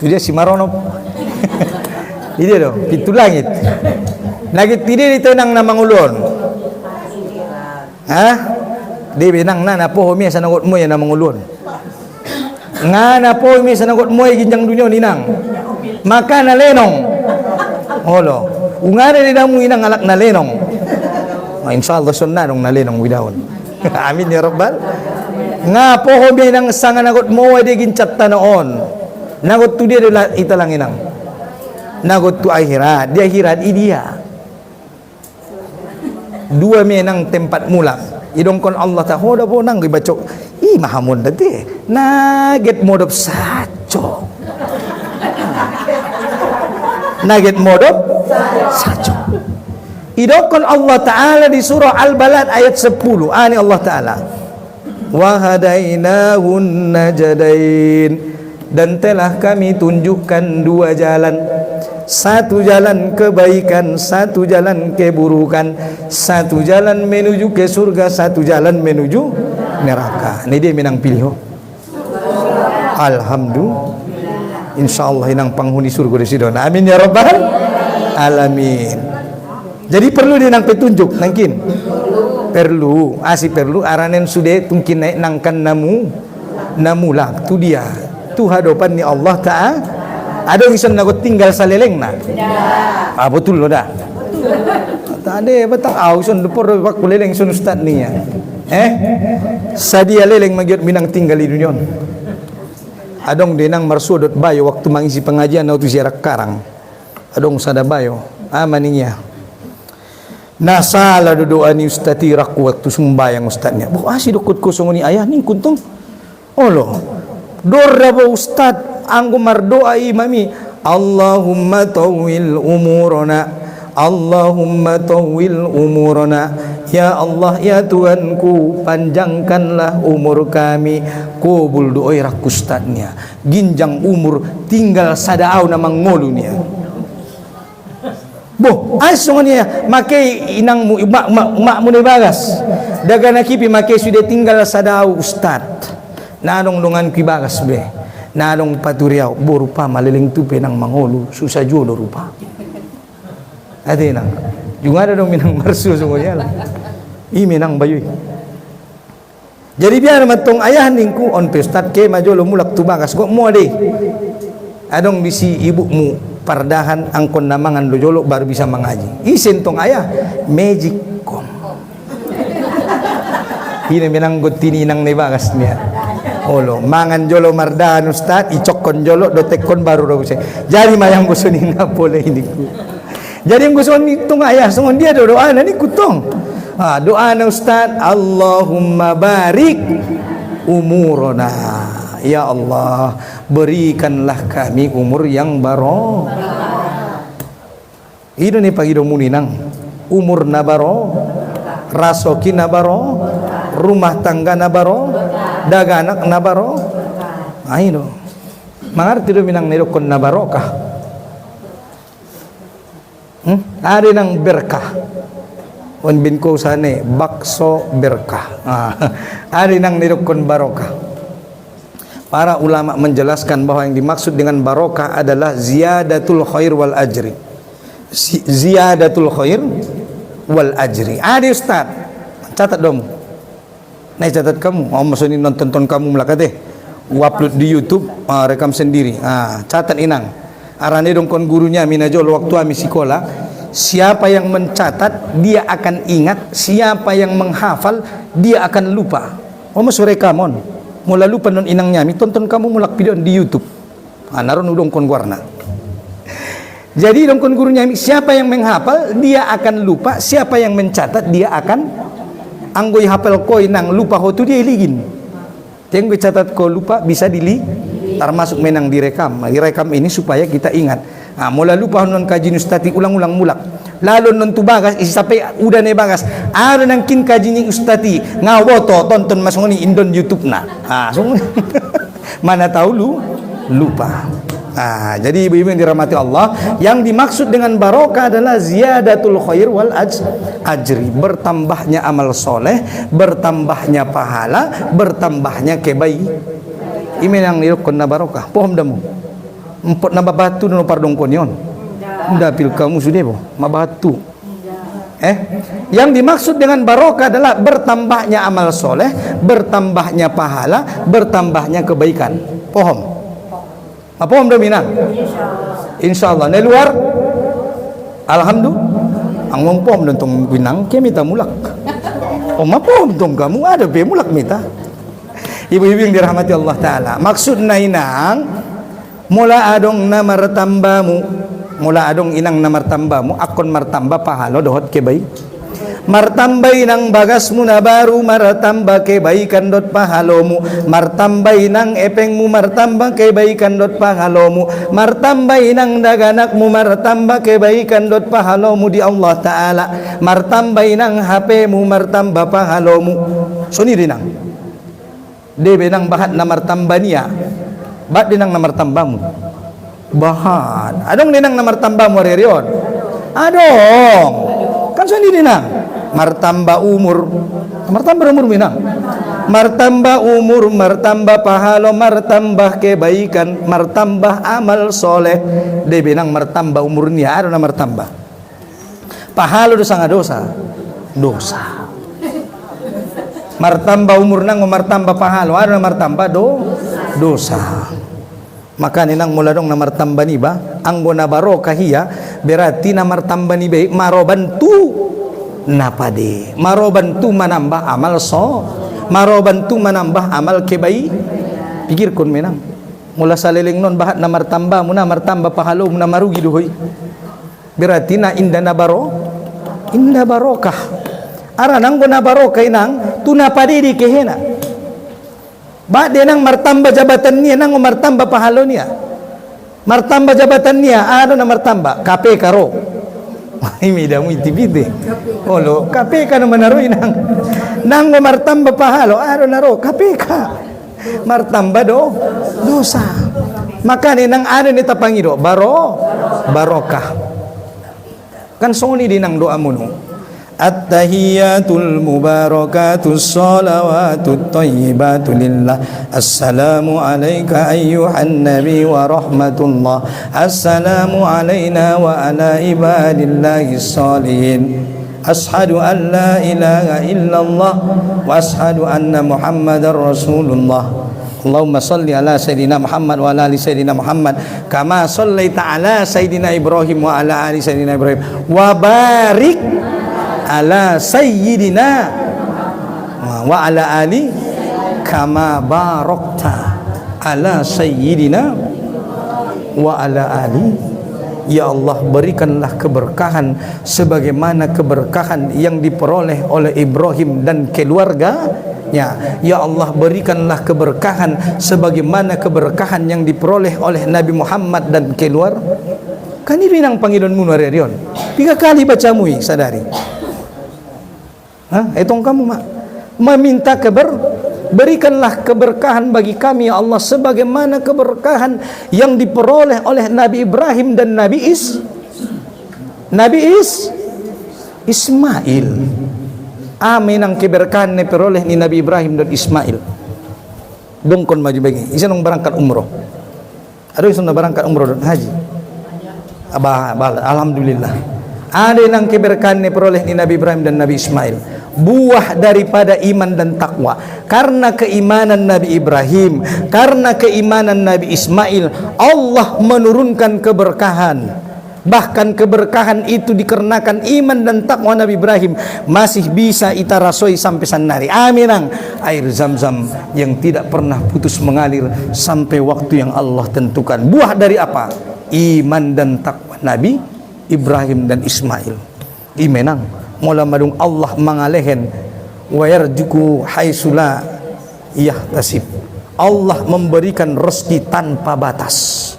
Itu dia si Maronop. Ini do, pintu langit. Nagit tidak ditenang na mangulon. Di benang na po mi sa nagot mo yan na mangulon. Nga na po mi sa nagot mo ginjang dunyo ninang. Maka na lenong. Olo. Ungana ni mo inang alak na lenong. Insyaallah sunna nung na lenong widawon. Amin ya rabbal. Nga po mi nang sanga nagot mo di gincat noon. Nagot tu dia adalah italang inang. Nagot tu akhirat. Di akhirat dia. Dua menang tempat mula. Idongkon Allah ta hoda po nang gibacok. Mahamon dati. Naget modop saco. Naget modop saco. Idongkon Allah Ta'ala di surah Al-Balad ayat 10. Ani Allah Ta'ala. Wa hadainahun najdain. Dan telah kami tunjukkan 2 jalan. Satu jalan kebaikan, satu jalan keburukan. Satu jalan menuju ke surga, satu jalan menuju neraka. Ini dia menang pilih. Alhamdulillah. InsyaAllah inang penghuni surga di situ. Amin ya rabbal alamin. Jadi perlu dia nang petunjuk nangkin. Perlu, perlu aranen sudah mungkin naik nangkan namulak tu dia. Tu hadapan ni Allah Ta'ala. Ada yang isan nagot tinggal saleleng na? Betul lo dah. Tak ada betul. Isan depor pak kuleleng isan ustad ni ya. Sadia leleng magiot minang tinggal di dunia. Adong denang marsudot bayo waktu mengisi pengajian atau ziarah karang. Adong sada bayo amaninya. Nasala doa ni ustati raku waktu sembayang ustadnya. Si dokut kosong ni ayah ni kuntung. Allah. Dorra ba ustad anggo mardoa imami Allahumma tawil umurana Allahumma tawil umurana ya Allah ya Tuhanku panjangkanlah umur kami. Kubul doa rak ustadnya ginjang umur tinggal sadaaw na mangolunya. Asonnya makai inang mu mak mu bagas daga nakipi makai sudah tinggal sadaaw ustad. Nanong lungan kibagas be, nanong paturiaw, borupa maliling tupe ng mangolo, susah julo rupa. Ate nang, yung ada dong minang marsusungo niya lang. Minang bayoy. Jadi biar matong ayah ningku on pestat ke majolo mulak tubagas kok mo deh. Adong bisi ibu mu pardahan angkon namangan dojolo baru bisa mengaji. Isin tong ayah magic kom. Ini minang gotini nang nebagas niya. Olo mangan jolo mardan ustad icokon jolo dotekon baru raw saya. Jadi mayang gusto ni nga pole ini ku. Jadi yang gusto ni tong ayah songon dia doa na ni kutong. Doa na ustad Allahumma barik umurona. Ya Allah berikanlah kami umur yang baro. Ino ni pagido muninang umur na baro, rasoki na baro, rumah tangga na baro, daganak na baro. Aino mangarti do minang nirokon na barokah. Ada nang berkah. On bin ko sane bakso berkah. Ada nang nirokon barokah. Para ulama menjelaskan bahwa yang dimaksud dengan barokah adalah ziyadatul khair wal ajri. Ziyadatul khair wal ajri. Ada ustaz, catat dong. Nih catat kamu, mau masukin nonton kamu melakat deh. upload di YouTube, rekam sendiri. Catat inang. Arane dong kon gurunya minajol waktu ami sekolah. Siapa yang mencatat dia akan ingat, siapa yang menghafal dia akan lupa. Mas rekamon. Mula lupa non inangnya mi tonton kamu mulak video di YouTube. Naron udong kon warna. Jadi dong kon gurunya mi siapa yang menghafal dia akan lupa, siapa yang mencatat dia akan anggoy hafal ko inang lupa hotu dia ligin. Yang catat ko lupa bisa termasuk menang direkam. Direkam ini supaya kita ingat. Mula lupa non kaji ustati ulang-ulang mulak. Lalu non tu bagas isi sampai udah ne bagas. Ada nang kin kaji ni ustati ngawoto tonton masuk ni indon YouTube na. Mana tahu lupa. Jadi ibu-ibu yang dirahmati Allah, yang dimaksud dengan barokah adalah ziyadatul khair wal ajri, bertambahnya amal soleh, bertambahnya pahala, bertambahnya kebaikan. Ini yang nilokon na barokah. Pohon damu. Empot na babatu no pardong konyon. Dapil kamu sudah po, mabatu. Yang dimaksud dengan barokah adalah bertambahnya amal soleh, bertambahnya pahala, bertambahnya kebaikan. Pohon. Pohon dominan. Insyaallah. Di luar, alhamdulillah. Angong pohon dong binang, kami minta mulak. Pohon dong kamu ada be mulak minta. Ibu-ibu yang dirahmati Allah Ta'ala, maksudnya inang mula adong na martambamu, mula adong inang na martambamu akon martamba pahalo dohot kebaik martambay nang bagasmu na baru martamba kebaikan dot pahalomu, martambay nang epengmu martamba kebaikan dot pahalomu, martambay nang daganakmu martamba kebaikan dot pahalomu di Allah Ta'ala, martambay nang HPmu martamba pahalomu. Suni dinang debe nang bahat na martamba niya, ba't dinang na martambamu? Bahat. Adong dinang na martambamu rerion? Adong. Kan suni dinang. Martamba umur. Martamba umur minang. Martamba umur, martamba pahalo, martamba kebaikan, martamba amal soleh. Debe nang martamba umur niya, ada na martamba. Pahalo dosa nga dosa. Martamba umur nang martamba pahalo, ada martamba dosa. Maka ninang mula dong na martamba ni ba anggo na barokah hiya berarti na martamba ni baik marobantu napade, marobantu manambah amal marobantu manambah amal kebai. Pikir kun menang mula saliling non bahat na martamba muna martamba pahalo muna marugi duhoy berarti na inda barokah. Aranang guna barokah inang tunapadi di kehena. Ba dia nang martamba jabatan niya nang martamba pahalo niya. Martamba jabatan niya ano na martamba KPK ro. Ini damu itibide. Olo KPK na manaro inang nang martamba pahalo ano na ro KPK. Martamba dosa. Maka ni nang ano ni tapangido barokah. Kan soni dinang doa muno. At-tahiyatul mubarakatus salawatut thayyibatu lillah. Assalamu alayka ayyuhan nabi wa rahmatullah. Assalamu alayna wa ala ibadillahis salihin. Ashhadu an la ilaha illallah wa ashhadu anna muhammadar rasulullah. Allahumma salli ala sayyidina Muhammad wa ala ali sayyidina Muhammad kama sallaita ala sayyidina Ibrahim wa ala ali sayyidina Ibrahim wa barik ala sayyidina wa ala ali kama barakta ala sayyidina wa ala ali. Ya Allah, berikanlah keberkahan sebagaimana keberkahan yang diperoleh oleh Ibrahim dan keluarganya. Ya Allah, berikanlah keberkahan sebagaimana keberkahan yang diperoleh oleh Nabi Muhammad dan keluarga. Kan ini nang Panginoonmu naririyon. 3 kali bacamu sadari. Itong kamu meminta berikanlah keberkahan bagi kami ya Allah sebagaimana keberkahan yang diperoleh oleh Nabi Ibrahim dan Nabi Ismail. Amin ang keberkahan na peroleh ni Nabi Ibrahim dan Ismail. Dongkon maju bagi isa nung berangkat umroh. Ada yang sudah berangkat umroh dan haji. Alhamdulillah. Ada yang keberkahan na peroleh ni Nabi Ibrahim dan Nabi Ismail. buah daripada iman dan takwa. Karena keimanan Nabi Ibrahim, karena keimanan Nabi Ismail, Allah menurunkan keberkahan. Bahkan keberkahan itu dikarenakan iman dan takwa Nabi Ibrahim masih bisa ita rasoi sampai sanari. Aminang air Zam-Zam yang tidak pernah putus mengalir sampai waktu yang Allah tentukan. Buah dari apa? Iman dan takwa Nabi Ibrahim dan Ismail. Imenang mula madung Allah mangalehen wa yarjuku haitsula yahtasib. Allah memberikan rezeki tanpa batas.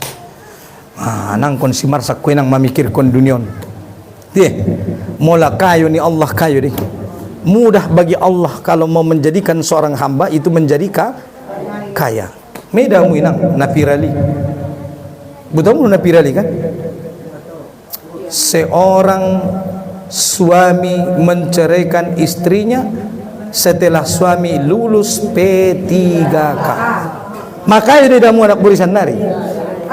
Nangkon si marsak ko nang mamikirkon dunion. Mula kayo ni Allah kayo deh. Mudah bagi Allah kalau mau menjadikan seorang hamba itu menjadi kaya. Meda mo inang napirali. Betul mo napirali kan? Seorang suami menceraikan istrinya setelah suami lulus P3K. Makanya dia mau anak burisan nari.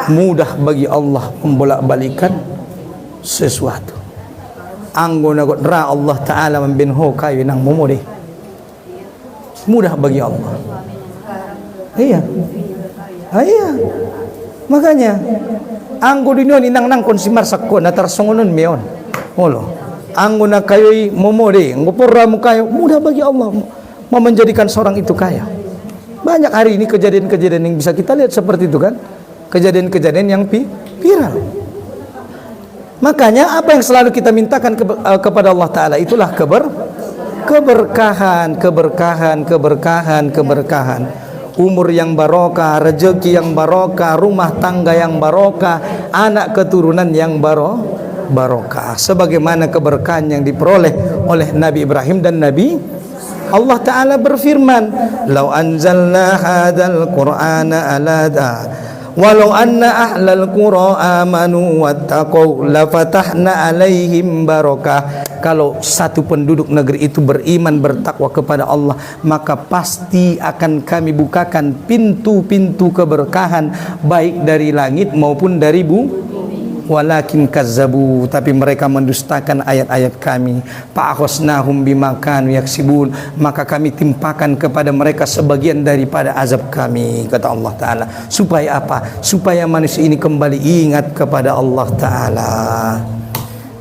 Mudah bagi Allah membolak-balikan sesuatu. Anggo nagot ra Allah Ta'ala membinho kayo nang mumudi. Mudah bagi Allah. Iya. Iya. Makanya anggo dinyon inang nangkon si marsakko na tarsongonon meon. Olo. Anggo na kayo'y mumudi, anggo porra mo kayo, mudah bagi Allah mau menjadikan seorang itu kaya. Banyak hari ini kejadian-kejadian yang bisa kita lihat seperti itu kan? Kejadian-kejadian yang viral. Makanya apa yang selalu kita mintakan kepada Allah Ta'ala itulah keberkahan, umur yang barokah, rezeki yang barokah, rumah tangga yang barokah, anak keturunan yang barokah. Sebagaimana keberkahan yang diperoleh oleh Nabi Ibrahim dan Nabi Allah Ta'ala berfirman, "Lau anzalna hadzal Qur'ana ala walau anna ahlal qura amanu wattaqau lafatahna alaihim barakah." Kalau satu penduduk negeri itu beriman bertakwa kepada Allah, maka pasti akan kami bukakan pintu-pintu keberkahan baik dari langit maupun dari bumi. Walakin kazzabu, tapi mereka mendustakan ayat-ayat kami. Fa'akhosnahum bima kanu yaksibun, maka kami timpakan kepada mereka sebagian daripada azab kami, kata Allah Ta'ala. Supaya apa? Supaya manusia ini kembali ingat kepada Allah Ta'ala.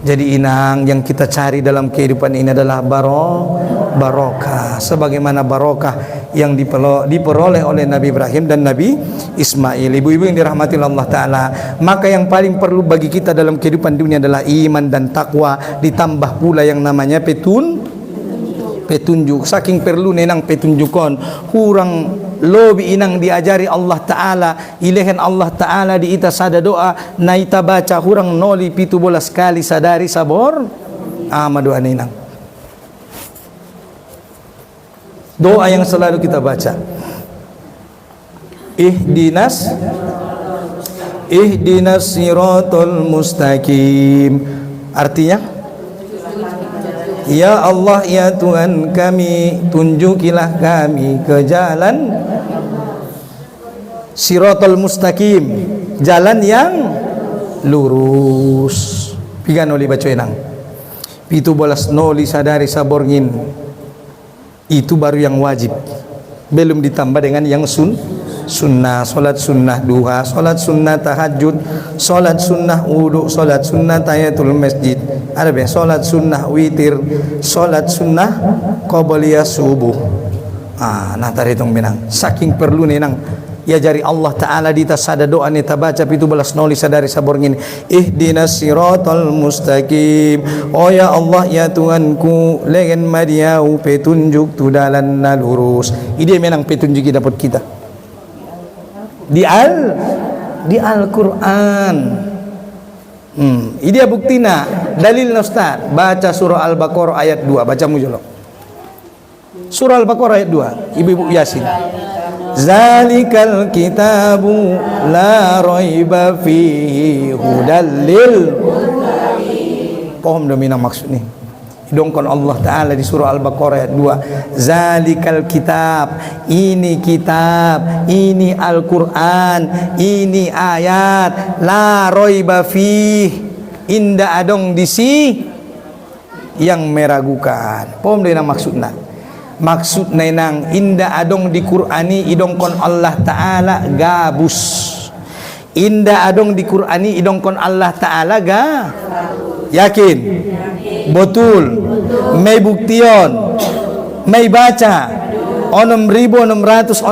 Jadi inang yang kita cari dalam kehidupan ini adalah barokah. Sebagaimana barokah yang diperoleh oleh Nabi Ibrahim dan Nabi Ismail. Ibu-ibu yang dirahmati Allah Ta'ala, maka yang paling perlu bagi kita dalam kehidupan dunia adalah iman dan takwa, ditambah pula yang namanya petunjuk. Saking perlu nenang petunjukon, hurang lobi inang diajari Allah Ta'ala, ilehen Allah Ta'ala di ita sada doa na ita baca hurang noli 17 kali sadari sabor doa nenang. Doa yang selalu kita baca, ihdinas siratal mustaqim. Artinya, ya Allah, ya Tuhan kami, tunjukilah kami ke jalan siratal mustaqim, jalan yang lurus. Pigan oli baca enang 17 noli sadari saborngin. Itu baru yang wajib, belum ditambah dengan yang sunnah. Solat sunnah duha, solat sunnah tahajud, solat sunnah wudu, solat sunnah tahiyatul masjid, ada be solat sunnah witir, solat sunnah qabliyah subuh. Nah tadi tong benang saking perlu nenang ya jari Allah Ta'ala di tasada doa ni tabaca 17 noli sadari saborngin, ihdinas siratal mustaqim. Oh ya Allah, ya Tuhanku, lengan madiau petunjuk tu dalan na lurus. Ini memang petunjuk dapat kita di Al-Quran. Ini buktina dalil Ustaz, baca surah Al-Baqarah ayat 2, baca mujolok surah Al-Baqarah ayat 2, ibu-ibu Yasin. Zalikal kitabu la raiba fihi hudallil. Paham domina maksud ni? Dongkon Allah Ta'ala di surah Al-Baqarah ayat 2, zalikal kitab, ini kitab, ini Al-Quran, ini ayat, la raiba fih, inda adong disi, yang meragukan. Paham dia nang maksudna? Maksudna nang inda adong di Qur'ani idongkon Allah Ta'ala gabus. Inda adong di Qur'ani idongkon Allah Ta'ala yakin? Betul. May buktion. May baca. 6.666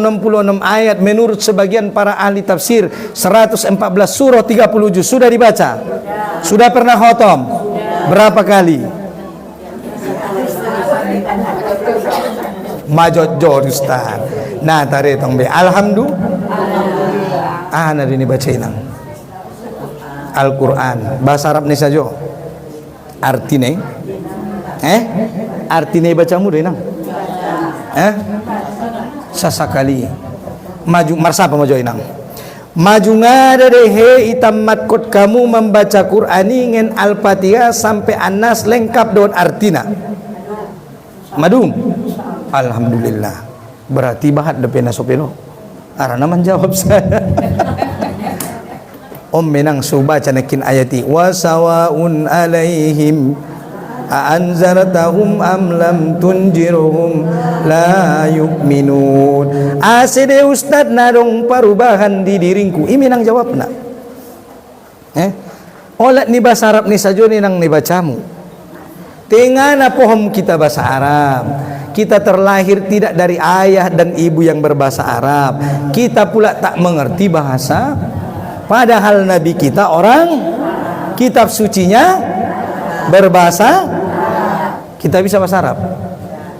ayat menurut sebagian para ahli tafsir, 114 surah 30 juz. Sudah dibaca? Sudah pernah khotom? Berapa kali? Majot-jot Ustaz. Nah, tadi tong be. Alhamdulillah. Ana ini bacain Al-Qur'an. Bahasa Arab ni saja. Artinya artinya bacamu deh nang. Sasakali maju marsa apa maju inang maju ngada deh he itamat kot kamu membaca Quran ingin Al-Fatihah sampai An-Nas lengkap dengan artina madung. Alhamdulillah, berarti bahat depena sopelo arana menjawab saya. Om menang subaca nekin ayati wasawaun alaihim anzartahum am lam tunjirhum la yu'minun. Asede ustad nadong perubahan di diringku. Ini nang jawabna. Olat ni bahasa Arab ni sajo ni nang ni bacamu. Tengana pohon kita bahasa Arab. Kita terlahir tidak dari ayah dan ibu yang berbahasa Arab. Kita pula tak mengerti bahasa. Padahal Nabi kita orang kitab sucinya berbahasa, kita bisa bahasa Arab.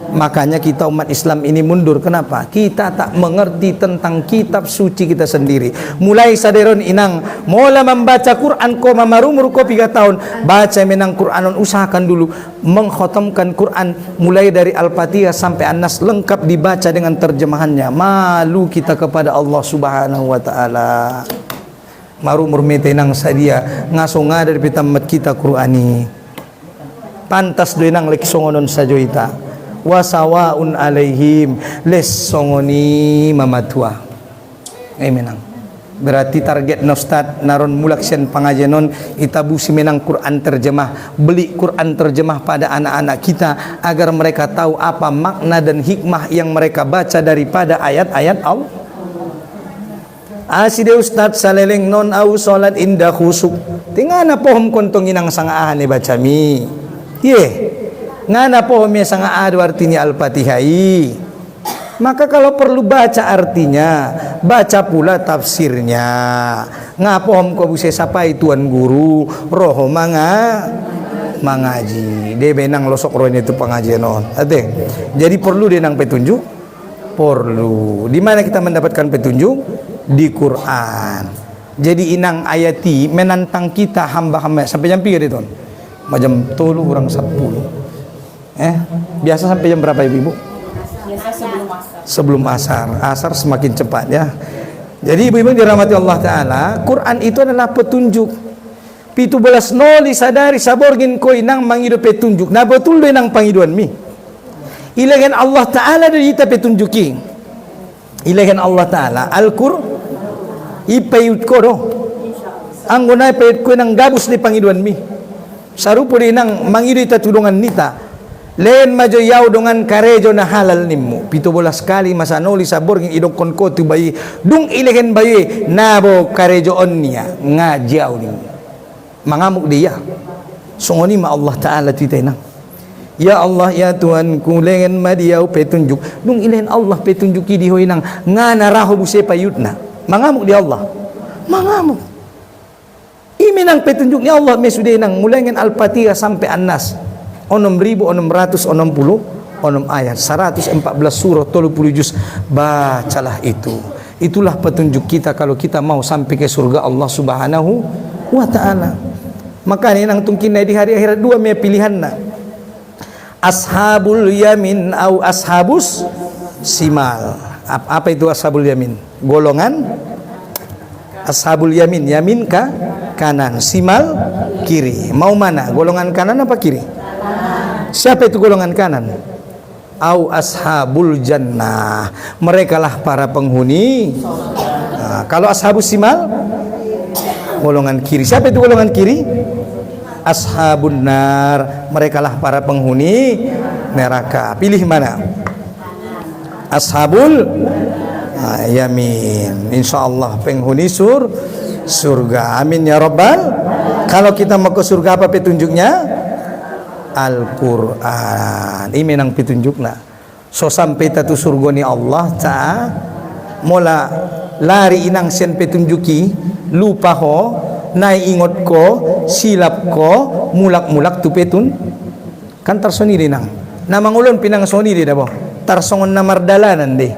Makanya kita umat Islam ini mundur. Kenapa? Kita tak mengerti tentang kitab suci kita sendiri. Mulai saderon inang mula membaca Quran ko mamarumur ko 3 tahun, baca menang Quranon, usahakan dulu mengkhatamkan Quran mulai dari Al-Fatihah sampai An-Nas lengkap dibaca dengan terjemahannya. Malu kita kepada Allah Subhanahu wa taala. Marumur metenang sadia ngasonga dari pitamat kita Qurani. Pantas doinang lek songonon sajoita wasawaun alaihim les songoni mamatua. Menang. Berarti target nostad naron mulaksian pangajenon itabusi menang Quran terjemah, beli Quran terjemah pada anak-anak kita agar mereka tahu apa makna dan hikmah yang mereka baca daripada ayat-ayat Allah. Aside ustad saleleng non au salat indah khusuk. Tingana pohom kontong inang sangahan ni bacami. Ngana po may sanga adu artinya Al-Fatihah. Maka kalau perlu baca artinya, baca pula tafsirnya. Ngapohom ko buse sapai tuan guru, roho mangaji. De benang losok roh itu pengajian non. Ade. Jadi perlu denang petunjuk? Perlu. Di mana kita mendapatkan petunjuk? Di Quran. Jadi inang ayati menantang kita hamba-hamba sampai jam 3 itu. Macam tolu orang 10. Biasa sampai jam berapa ibu? Biasa sebelum asar. Asar semakin cepat ya. Jadi ibu-ibu dirahmati Allah Ta'ala, Quran itu adalah petunjuk. 17 noli sadari saborgin koi nang mangido petunjuk. Na betul do nang pangiduan mi. Ilagan Allah Ta'ala dari kita petunjuki. Ilagan Allah Ta'ala Al-Qur'an ipayut ko do. Anggona ipayut ko nang gabus di pangiduan mi. Sarupo di nang mangido ita tulungan nita. Len majo yaw dengan karejo na halal nimmu. 17 kali masa noli sabor ng idong konko tu bayi. Dung ilehen bayi nabo karejo on niya ngajaw nimmu. Mangamuk dia. Sungoni ma Allah Ta'ala titay nang. Ya Allah ya Tuhan kulengan madiyaw petunjuk. Dung ilehen Allah petunjuki dihoy nang nga naraho buse payutna. Mangamuk di Allah. Mangamuk. Iminang petunjuk ni Allah mesudah nang mulai dengan Al-Fatihah sampai An-Nas 6.660 ayat 114 surah 30 juz. Bacalah itu. Itulah petunjuk kita kalau kita mau sampai ke surga Allah Subhanahu wa Ta'ala. Maka ni nang tungkin di hari akhirat dua me pilihan na. Ashabul yamin au ashabus simal. Apa itu ashabul yamin? Golongan ashabul yamin, yamin kanan, simal kiri. Mau mana? Golongan kanan apa kiri? Siapa itu golongan kanan? Au ashabul jannah. Mereka lah para penghuni. Kalau ashabus simal golongan kiri. Siapa itu golongan kiri? ashabun nar, merekalah para penghuni neraka. Pilih mana? Ashabul yamin, insyaallah penghuni surga. Amin ya rabbal. Kalau kita mau ke surga apa petunjuknya? Al-Quran. Ini nang petunjukna. So sampai tatu surga ni Allah ta mola lari inang sen petunjuki lupa ho nai ingot ko silap ko mulak tu petun kan tarsoni nang namangulon pinang soni di dabo tarsongon namardalanan deh.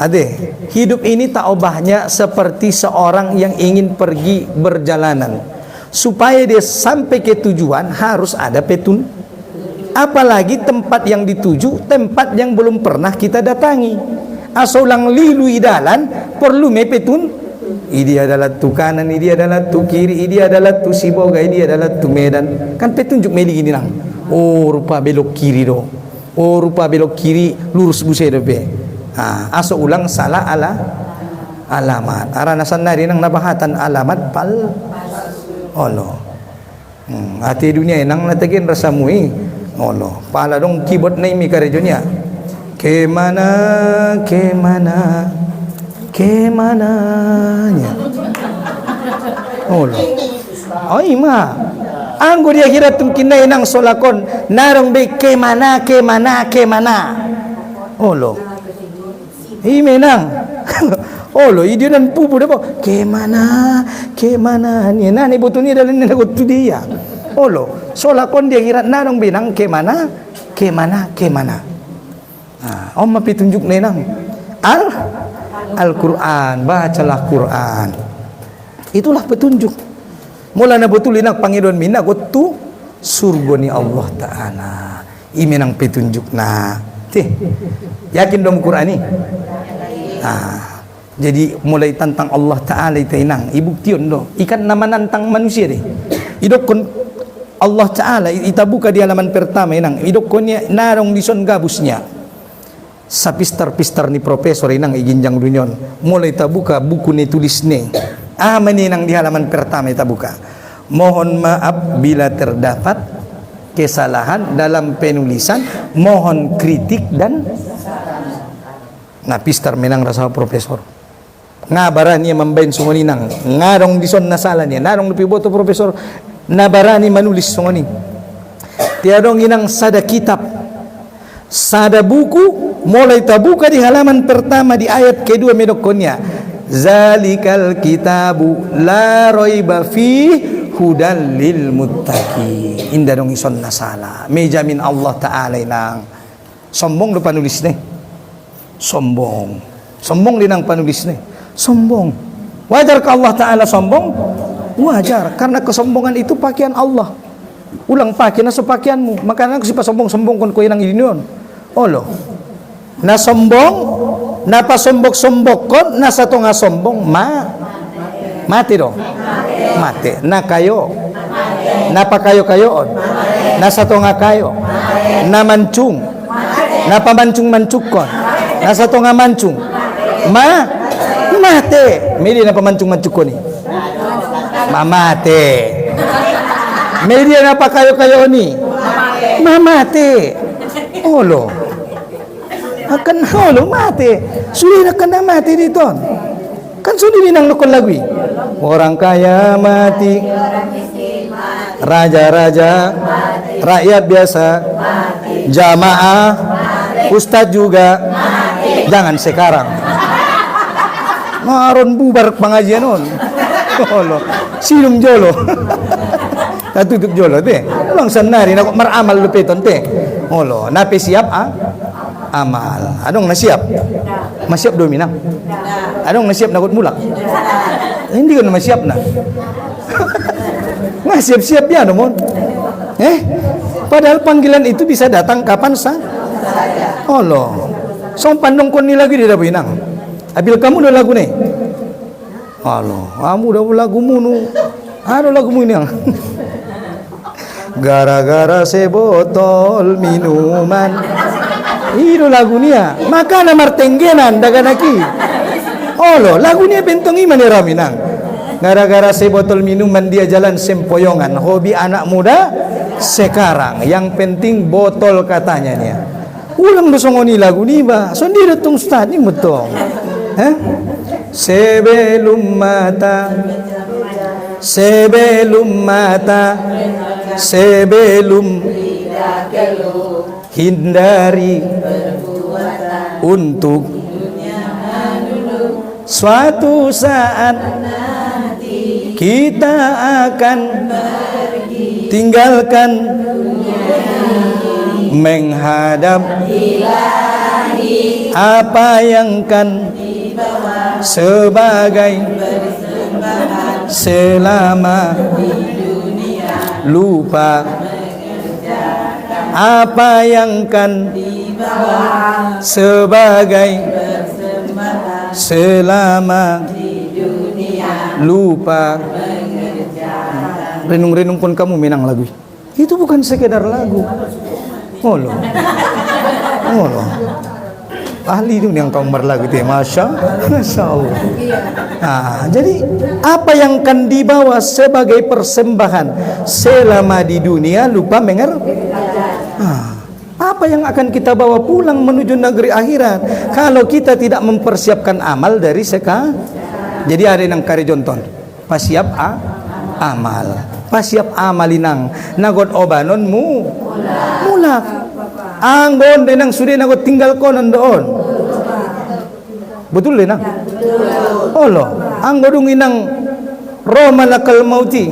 Ade, hidup ini tak obahnya seperti seorang yang ingin pergi berjalanan. Supaya dia sampai ke tujuan harus ada petun. Apalagi tempat yang dituju, tempat yang belum pernah kita datangi. Asolang lilu idalan, perlu me petun. Ini adalah tu kanan, ini adalah tu kiri, ini adalah tu Siboga, ini adalah tu Medan. Kan petunjuk meli gini nang. Oh, rupa belok kiri do. Oh, rupa belok kiri lurus buset be. Aso ulang salah alamat. Aranasan nari nang nabahatan alamat pal olo. Ati dunia nang natagin rasamu olo. Pala dong keyboard na imi karejonya. Kemana nya. Olo. Ay ma. Anggo dia kira tungkinay nang solakon narong be kemana. Olo. Menang. Olo, idi nan pupu depo. Kemana ni nani butuni dalan ni nagot tu dia. Olo, solakon dia kira narong binang kemana. Om mapitunjuk nenang. Al-Quran, bacalah Quran. Itulah petunjuk. Mula na betul inak Panginoon mina got tu surga ni Allah Taala. Imenang petunjuk na. Yakin dong Quran ni? Jadi mulai tantang Allah Ta'ala itu inang ibuktion do ikan nama nantang manusia deh idokon Allah Ta'ala kita buka di halaman pertama inang idokonnya narong dison gabusnya sapistar-pistar ni profesor inang iginjang dunyon mulai kita buka buku ni tulis ni meninang di halaman pertama kita buka mohon maaf bila terdapat kesalahan dalam penulisan mohon kritik dan pistar menang rasa profesor ngabarani membain sungoni nang ngarong dison nasala niya narong napiboto profesor nabarani manulis sungoni tiadong inang sada kitab sada buku mulai tabuka di halaman pertama di ayat kedua medokonnya zalikal kitabu la raiba fi hudal lil muttaqin inda dong ison nasala mejamin Allah Ta'ala inang sombong lupa nulis nih sombong din ang panulis ni sombong. Wajar ka Allah Ta'ala sombong? Wajar, karena kesombongan itu pakaian Allah. Ulang pakaian na sa pakaianmu. Makanya kasi pasombong-sombong kon ko yan ang ininon. Olo. Na sombong, na pasombok-sombok kon, nasa to nga sombong, mati do. Mati. Na kayo. Na pakayo-kayoon. Nasa to nga kayo. Na mancung. Na pamancung-mancuk kon. Nasa to nga mancung mate medi na pamancung-mancuk ko ni mamate medi na pa kayo ni mamate olo akan olo mate suli na ka na mate dito kan suli nang nukol lagwi orang kaya mati raja-raja rakyat biasa jamaah ustadz juga jangan sekarang ngaron bubar pengajian on sinum jolo tutup jolo teh ulang senari nak meramal lupeton teh nape siap amal adong na siap masiap dominang adong na siap nakut mulak hindi ko na masiap na siap-siap ya nomon padahal panggilan itu bisa datang kapan so pandong kon ni lagi di dabu inang abil kamu udah lagu nih kamu udah lagu munu lagu ini yang gara-gara sebotol minuman itu lagunya maka na martenggenan daganaki lagunya bentong iman ni raminang Gara-gara sebotol minuman dia jalan sempoyongan. Hobi anak muda sekarang. Yang penting botol katanya nih. Ulang dosongoni lagu ni ba. So di datang ustaz ni betul. Sebelum mata, sebelum hindari untuk suatu saat kita akan tinggalkan menghadap apa yang kan sebagai selama lupa apa yang kan sebagai selama lupa. Renung-renung pun kamu menang lagu itu bukan sekedar lagu. Oh loh ahli itu yang kamu berlagu itu, Masya Allah. Jadi apa yang akan dibawa sebagai persembahan selama di dunia lupa apa yang akan kita bawa pulang menuju negeri akhirat kalau kita tidak mempersiapkan amal dari sekarang. Jadi ada yang kari jonton pasiap amal pasiap amalinang nagot obanon mulak anggon denang sudah nagot tinggal konon doon. Betul denang? Oh lo, anggon inang Roma lakal mauti.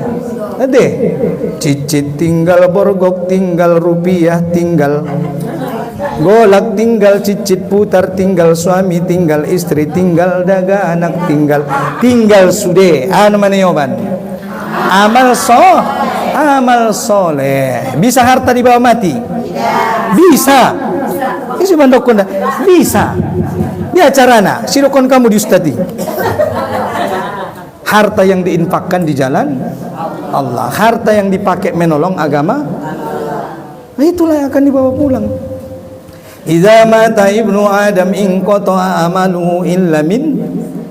Ade, cicit tinggal borgok tinggal rupiah tinggal golak tinggal cicit putar tinggal suami tinggal istri tinggal daga anak tinggal sude anu manioban amal soleh. Bisa harta dibawa mati? Bisa. Isi bandokon bisa. Di acarana sirokon kamu di ustadi. Harta yang diinfakkan di jalan Allah, harta yang dipakai menolong agama, itulah yang akan dibawa pulang. Idza mata ibnu Adam in qata'a amaluhu illa min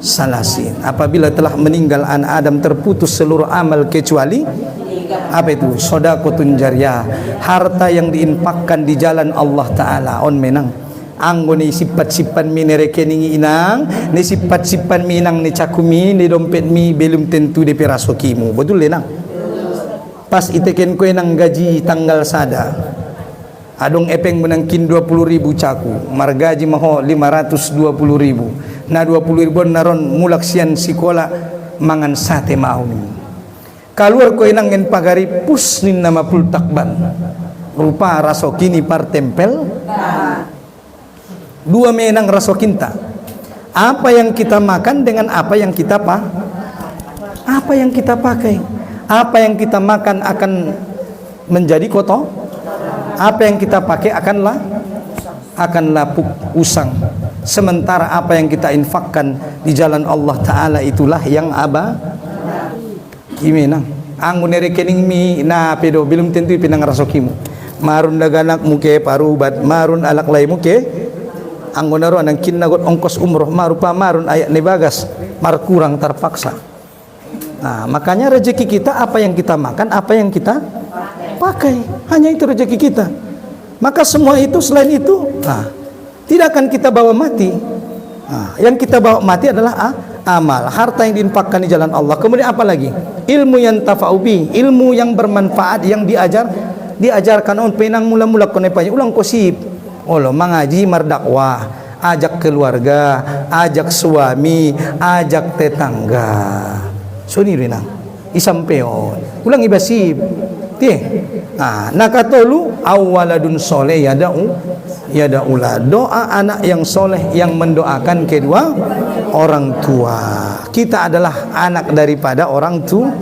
salasin. Apabila telah meninggal anak Adam terputus seluruh amal kecuali apa itu? Shadaqatun jariyah, harta yang diinfakkan di jalan Allah Ta'ala. On menang anggo ni sifat-sifat mi ni rekening inang, ni sifat-sifat mi inang ni cakumi, ni dompet mi belum tentu de perasokimu. Betul enang? Pas iteken ko enang gaji tanggal sada. Adong epeng menangkin 20.000 caku, margaji maho 520.000. Na 20.000 naron mulak sian sikola mangan sate mauni. Kaluar ko enang en pagari pusnin nama pultakban. Rupa rasokini par tempel. Dua menang rasokinta. Apa yang kita makan dengan apa yang kita apa yang kita pakai. Apa yang kita makan akan menjadi kotor. Apa yang kita pakai akan lapuk usang. Sementara apa yang kita infakkan di jalan Allah Ta'ala itulah yang imenang. Anggun rekening mi na pedo belum tentu pinang rasokimu. Marun daganak muke parubat, marun alak lay muke. Anggun naro nang kinagot ongkos umroh marupa marun ayat ni bagas mar kurang terpaksa. Nah, makanya rezeki kita apa yang kita makan, apa yang kita pakai, hanya itu rezeki kita. Maka semua itu selain itu tidak akan kita bawa mati. Yang kita bawa mati adalah amal, harta yang diinfakkan di jalan Allah. Kemudian apa lagi? Ilmu yang tafa'ubi, ilmu yang bermanfaat, yang diajarkan on penang mula-mula konepanya ulang kosip. Olo mengaji mardakwah, ajak keluarga, ajak suami, ajak tetangga. Suni rinang isampeon ulang ibasib teh. Nakatolu awaladun soleh yada'ula, doa anak yang soleh yang mendoakan kedua orang tua. Kita adalah anak daripada orang tua.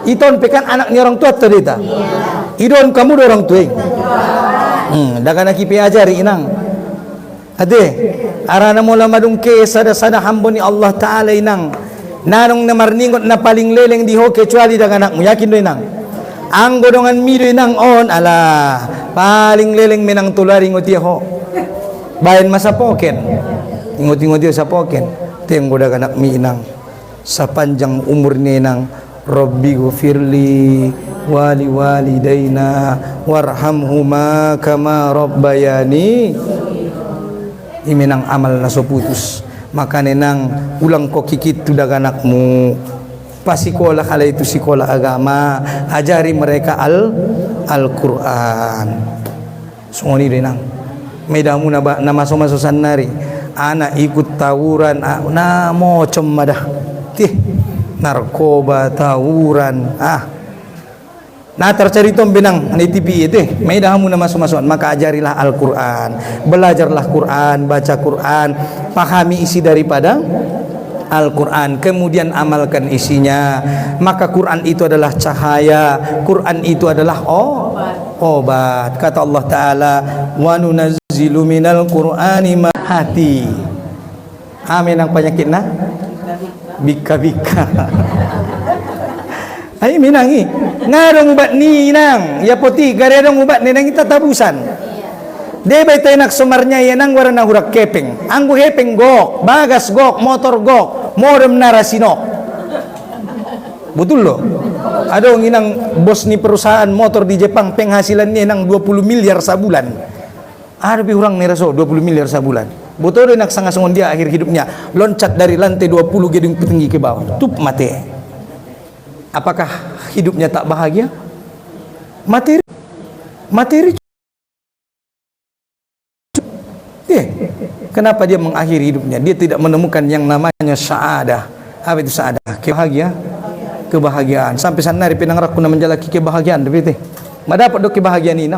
Iton pekan anaknya orang tua terita. Idon kamu do orang tua. Daga nakipi ajari inang. Ade arana mula madungke sada-sada hambon ni Allah Ta'ala inang. Nanong na marningot na paling leleng diho kecuali daga anakmu. Yakin do inang. Ang godongan mi do inang on ala paling leleng menang tularing utiho. Bayan masa poken. Ingot-ingot sa poken. Tenggo daga anak mi inang. sepanjang umurnya nang Rabbi ghfirli wali walidaina warhamhuma kama rabbayani. Ini nang amal naso putus. Maka nenang ulang ko kikit tu daga anakmu, pasikola kala itu sikola agama, ajari mereka Al-Quran. Sungoni denang medamu na maso sanari anak ikut tawuran na mocom madah tih narkoba tawuran nah tercerita benang di TV itu medamu na maso-masoan, maka ajarilah Al-Quran, belajarlah Quran, baca Quran, pahami isi daripada Al-Quran, kemudian amalkan isinya. Maka Quran itu adalah cahaya, Quran itu adalah obat. Kata Allah Ta'ala, wa nunazzilu minal Qur'ani ma hati. Amin ang penyakit na bika-bika. Ay minangi ngarong ubat ni nang ya poti garedong ubat ni nang kita tabusan. De bay tayo nagsumarnya yan ang wala na hurak kepeng. Ang hepeng gok, bagas gok, motor gok, modem narasinok. Betul loh. Ada nginang bos ni perusahaan motor di Jepang penghasilan niya ng 20 miliar sabulan. Ada orang neraso 20 miliar sabulan. Betul dia nak sangat dia akhir hidupnya loncat dari lantai 20 gedung tinggi ke bawah. Tup mati. Apakah hidupnya tak bahagia? Materi kenapa dia mengakhiri hidupnya? Dia tidak menemukan yang namanya sa'adah. Apa itu sa'adah? Kebahagiaan. Sampai sana hari penangrak kuna menjalaki kebahagiaan. Tapi madapat do kebahagiaan ini.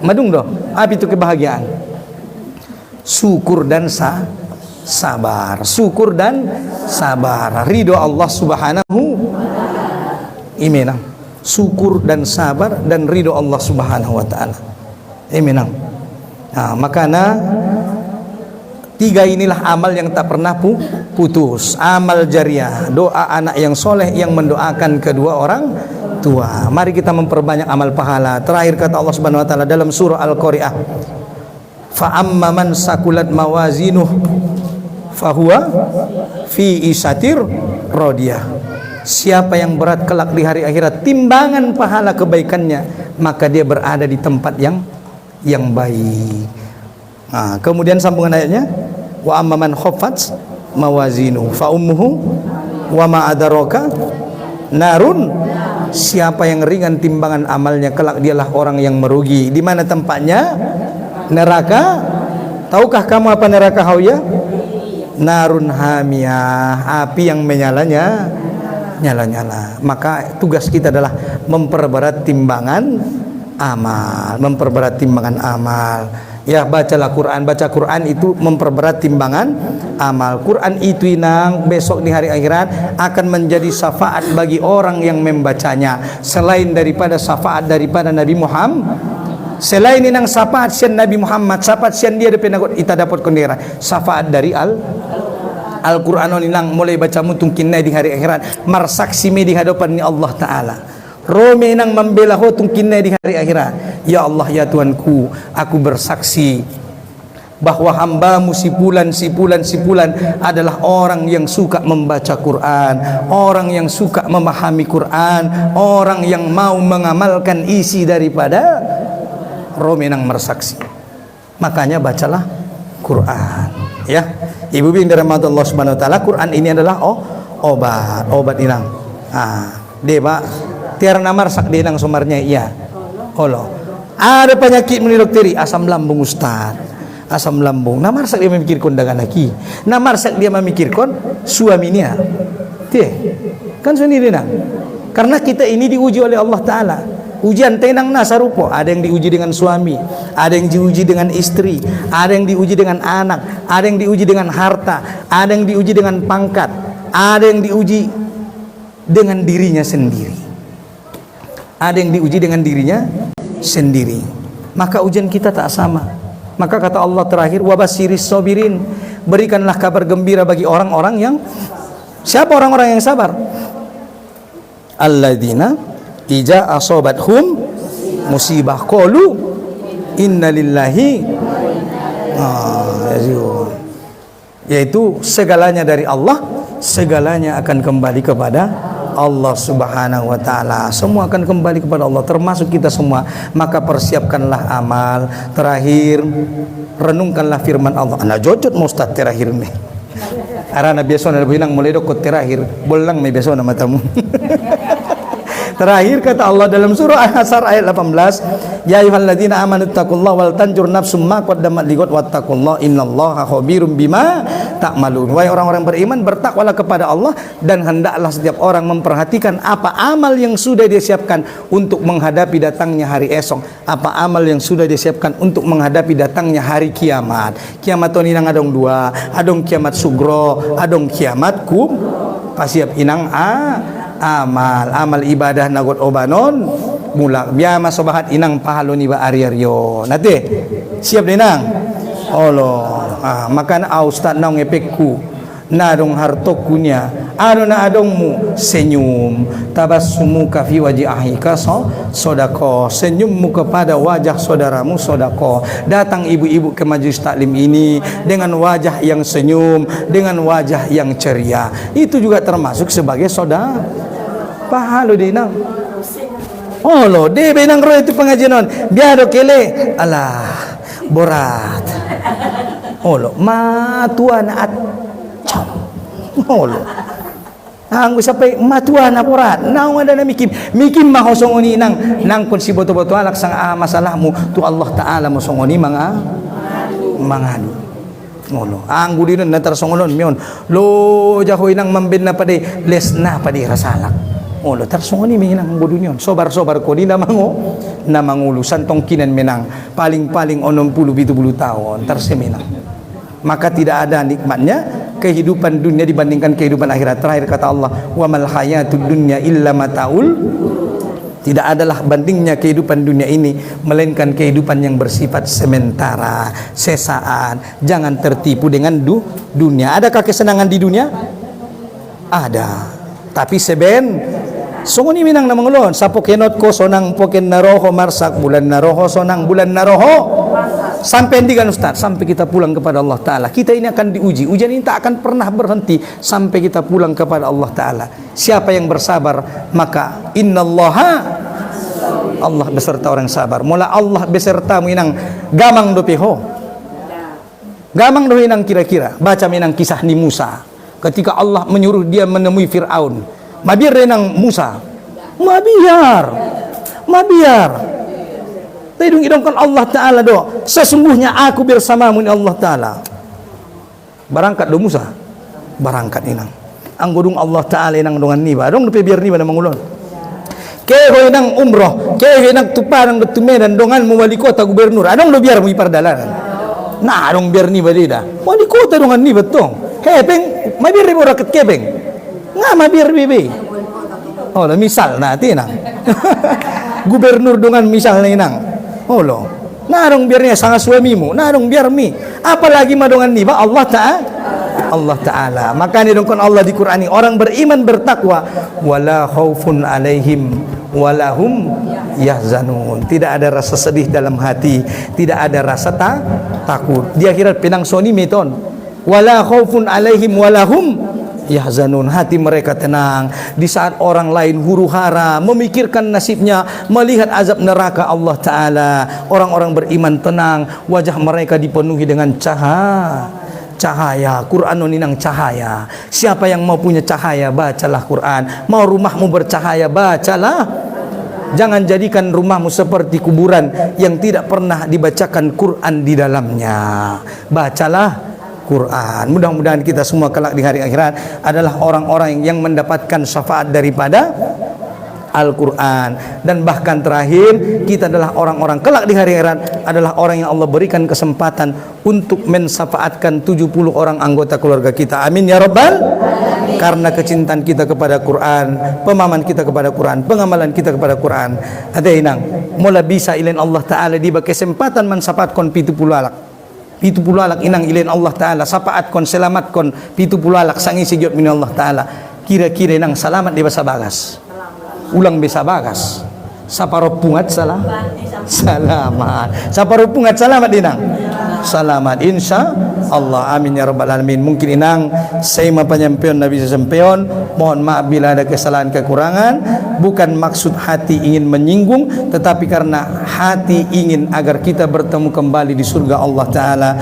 Madung do. Apa itu kebahagiaan? Syukur dan sabar. Syukur dan sabar. Ridho Allah Subhanahu imenang. Syukur dan sabar dan ridho Allah Subhanahu wa taala. Imenang. Nah, makanya tiga inilah amal yang tak pernah putus. Amal jariah, doa anak yang soleh yang mendoakan kedua orang tua. Mari kita memperbanyak amal pahala. Terakhir kata Allah Subhanahu wa taala dalam surah Al-Qari'ah, fa amma man sakulat mawazinuh fahuwa fi isatir radiyah. Siapa yang berat kelak di hari akhirat timbangan pahala kebaikannya, maka dia berada di tempat yang baik. Nah, kemudian sambungan ayatnya, wa amman khaffat mawazinu fa ummuhu wa ma adraka narun. Siapa yang ringan timbangan amalnya, kelak dialah orang yang merugi. Di mana tempatnya? Neraka. Tahukah kamu apa neraka hawiyah? Narun hamiyah, api yang menyala-nyala. Maka tugas kita adalah memperberat timbangan amal, ya. Bacalah Quran, baca Quran itu memperberat timbangan amal. Quran itu inang besok di hari akhirat akan menjadi syafaat bagi orang yang membacanya, selain daripada syafaat daripada Nabi Muhammad. Selain inang syafaat sian Nabi Muhammad, syafaat sian dia dapat kita dapat kondera syafaat dari Al-Quran inang mulai baca mungkin di hari akhirat marsaksi di hadapan Allah Ta'ala. Rome nang membela ho tungkinna di hari akhirat. Ya Allah ya Tuhanku, aku bersaksi bahwa hambamu si pulan adalah orang yang suka membaca Quran, orang yang suka memahami Quran, orang yang mau mengamalkan isi daripada Rome nang bersaksi. Makanya bacalah Quran, ya. Ibu bin dirahmati Allah Subhanahu wa taala, Quran ini adalah obat inang. Deba tiara namar sak denang sumarnya iya. Olo. Ada penyakit menilok tiri asam lambung Ustaz. Asam lambung. Namar sak dia memikirkan dengan laki. Namar sak dia memikirkan suaminya. Teh. Kan sendiri nang. Karena kita ini diuji oleh Allah Taala. Ujian tenang nasarupo, ada yang diuji dengan suami, ada yang diuji dengan istri, ada yang diuji dengan anak, ada yang diuji dengan harta, ada yang diuji dengan pangkat, ada yang diuji dengan dirinya sendiri, ada yang diuji dengan dirinya sendiri. Maka ujian kita tak sama. Maka kata Allah terakhir, wabasyiris sabirin, berikanlah kabar gembira bagi orang-orang yang, siapa orang-orang yang sabar? Alladzina ija asobathum musibah qalu innalillahi, yaitu segalanya dari Allah segalanya akan kembali kepada Allah Subhanahu wa taala. Semua akan kembali kepada Allah, termasuk kita semua. Maka persiapkanlah amal. Terakhir, renungkanlah firman Allah. Ana jojot mau ustaz terakhir nih. Arana biasa na bilang mulai dokot terakhir. Bolang may biasa na matamu. Terakhir kata Allah dalam surah Al-Hasr ayat 18, ya ayyuhalladzina amanu taqullaha wal tanjur nafsum ma qaddamat lighad wattaqullaha innallaha khabirum bima ta'malun. Wahai orang-orang beriman, bertakwalah kepada Allah dan hendaklah setiap orang memperhatikan apa amal yang sudah disiapkan untuk menghadapi datangnya hari esok, apa amal yang sudah disiapkan untuk menghadapi datangnya hari kiamat. Kiamat ini nang adong dua, adong kiamat sugro, adong kiamat kub. Pasiap inang amal ibadah nagot obanon mula biama sobahat inang pahalo ni ba ari-aryo nate siap dinang Allah makan ustaz naong epekku nadong hartokunya ano na adongmu senyum tabassumuka fi wajhika sodako senyummu kepada wajah saudaramu sodako. Datang ibu-ibu ke majelis taklim ini dengan wajah yang senyum, dengan wajah yang ceria, itu juga termasuk sebagai saudara. Pahalo dinang oh lo de benang ro itu pengajian non biado kele alah borat oh lo matuan at oh lo anggo sampai matuan borat naong ada na mikim mahosongoni nang kun si boto-boto alak sang masalahmu tu Allah taala mo songoni mangadu ngono anggo dinon natar songonon mion lo jahoy nang mambin na pade les na pade rasalak olo tarsongoni minang bodunyon sobar-sobar ko di namangulu santong kinan menang paling-paling 60-70 tahun tarseminang. Maka tidak ada nikmatnya kehidupan dunia dibandingkan kehidupan akhirat. Terakhir kata Allah, wa mal hayatud dunya illa mataul. Tidak adalah bandingnya kehidupan dunia ini melainkan kehidupan yang bersifat sementara, sesaan. Jangan tertipu dengan dunia. Adakah kesenangan di dunia? Ada. Tapi sunguni minang na mangulon sa pokenot ko sonang poken naroho marsak bulan naroho sonang bulan naroho sampai ndigan ustaz sampai kita pulang kepada Allah taala. Kita ini akan diuji. Ujian ini tak akan pernah berhenti sampai kita pulang kepada Allah taala. Siapa yang bersabar maka innallaha Allah beserta orang sabar. Mula Allah beserta minang gamang do peho. Gamang do minang kira-kira baca minang kisah ni Musa. Ketika Allah menyuruh dia menemui Fir'aun, mabiar renang Musa, mabiar. Tidung idongkan Allah Ta'ala do, sesungguhnya aku bersamamu ni Allah Ta'ala. Barangkat do Musa, barangkat inang. Anggodung Allah Ta'ala inang dongan niba, dong depe biar niba na mangulon. Keho inang umroh, keho inang tuparang do tumedan dongan mu wali kota gubernur, adong do biar mu ipardalanan. Nah, adong biar niba dida. Wali kota dongan niba tong. Hepeng, mabir ribu rakyat kebeng. Nga mabir bibi. Oh, misal natin nang. Gubernur dengan misal na inang. Oh lo. Narong biarnya sangat suamimu, narong biar mi. Apalagi madongan ni ba Allah Ta'ala. Maka nidongkon Allah di Qur'ani orang beriman bertakwa wala khaufun alaihim walahum yahzanun. Tidak ada rasa sedih dalam hati, tidak ada rasa takut. Di akhirat pinang soni meton. Wala khaufun alaihim walahum yahzanun. Hati mereka tenang di saat orang lain huru-hara memikirkan nasibnya, melihat azab neraka Allah Ta'ala. Orang-orang beriman tenang, wajah mereka dipenuhi dengan cahaya. Quran ninang cahaya. Siapa yang mau punya cahaya, bacalah Quran. Mau rumahmu bercahaya, bacalah. Jangan jadikan rumahmu seperti kuburan yang tidak pernah dibacakan Quran di dalamnya. Bacalah Quran. Mudah-mudahan kita semua kelak di hari akhirat adalah orang-orang yang mendapatkan syafaat daripada Al-Quran. Dan bahkan terakhir, kita adalah orang-orang kelak di hari akhirat adalah orang yang Allah berikan kesempatan untuk mensyafaatkan 70 orang anggota keluarga kita. Amin ya Rabbal Alamin. Karena kecintaan kita kepada Quran, pemahaman kita kepada Quran, pengamalan kita kepada Quran. Ada inang mula bisa ilain Allah Ta'ala di kesempatan mensyafaatkan 70 alak. 70 alak inang ilain Allah Ta'ala sapaat kon selamat kon 70 alak sangi sigyot min Allah Ta'ala. Kira-kira inang salamat di basa bagas ulang basa bagas saparopungat selamat saparopungat selamat inang selamat insya Allah. Amin ya rabbal alamin. Mungkin inang saya penyampaian Nabi sampaian, mohon maaf bila ada kesalahan kekurangan. Bukan maksud hati ingin menyinggung, tetapi karena hati ingin agar kita bertemu kembali di surga Allah Ta'ala.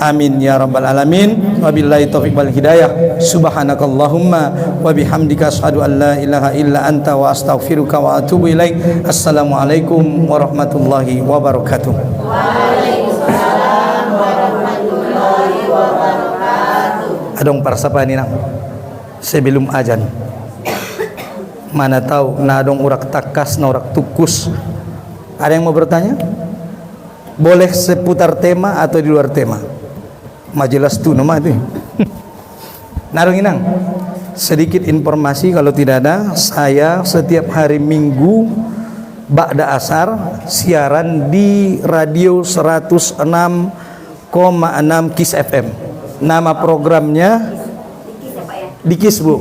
Amin ya rabbal alamin. Wabillahi taufiq wal hidayah. Subhanakallahumma wa bihamdika asyhadu an la ilaha illa anta wa astaghfiruka wa atubu ilaik. Assalamualaikum warahmatullahi wabarakatuh. Waalaikumsalam warahmatullahi wabarakatuh. Adong parsapa ni nang sebelum ajan. Mana tahu na adong urak takas na urak tukus. Ada yang mau bertanya? Boleh seputar tema atau di luar tema? Majelis tu nama itu. Narung inang. Sedikit informasi kalau tidak ada, saya setiap hari Minggu ba'da asar siaran di radio 106,6 KIS FM. Nama programnya di KIS, Bu.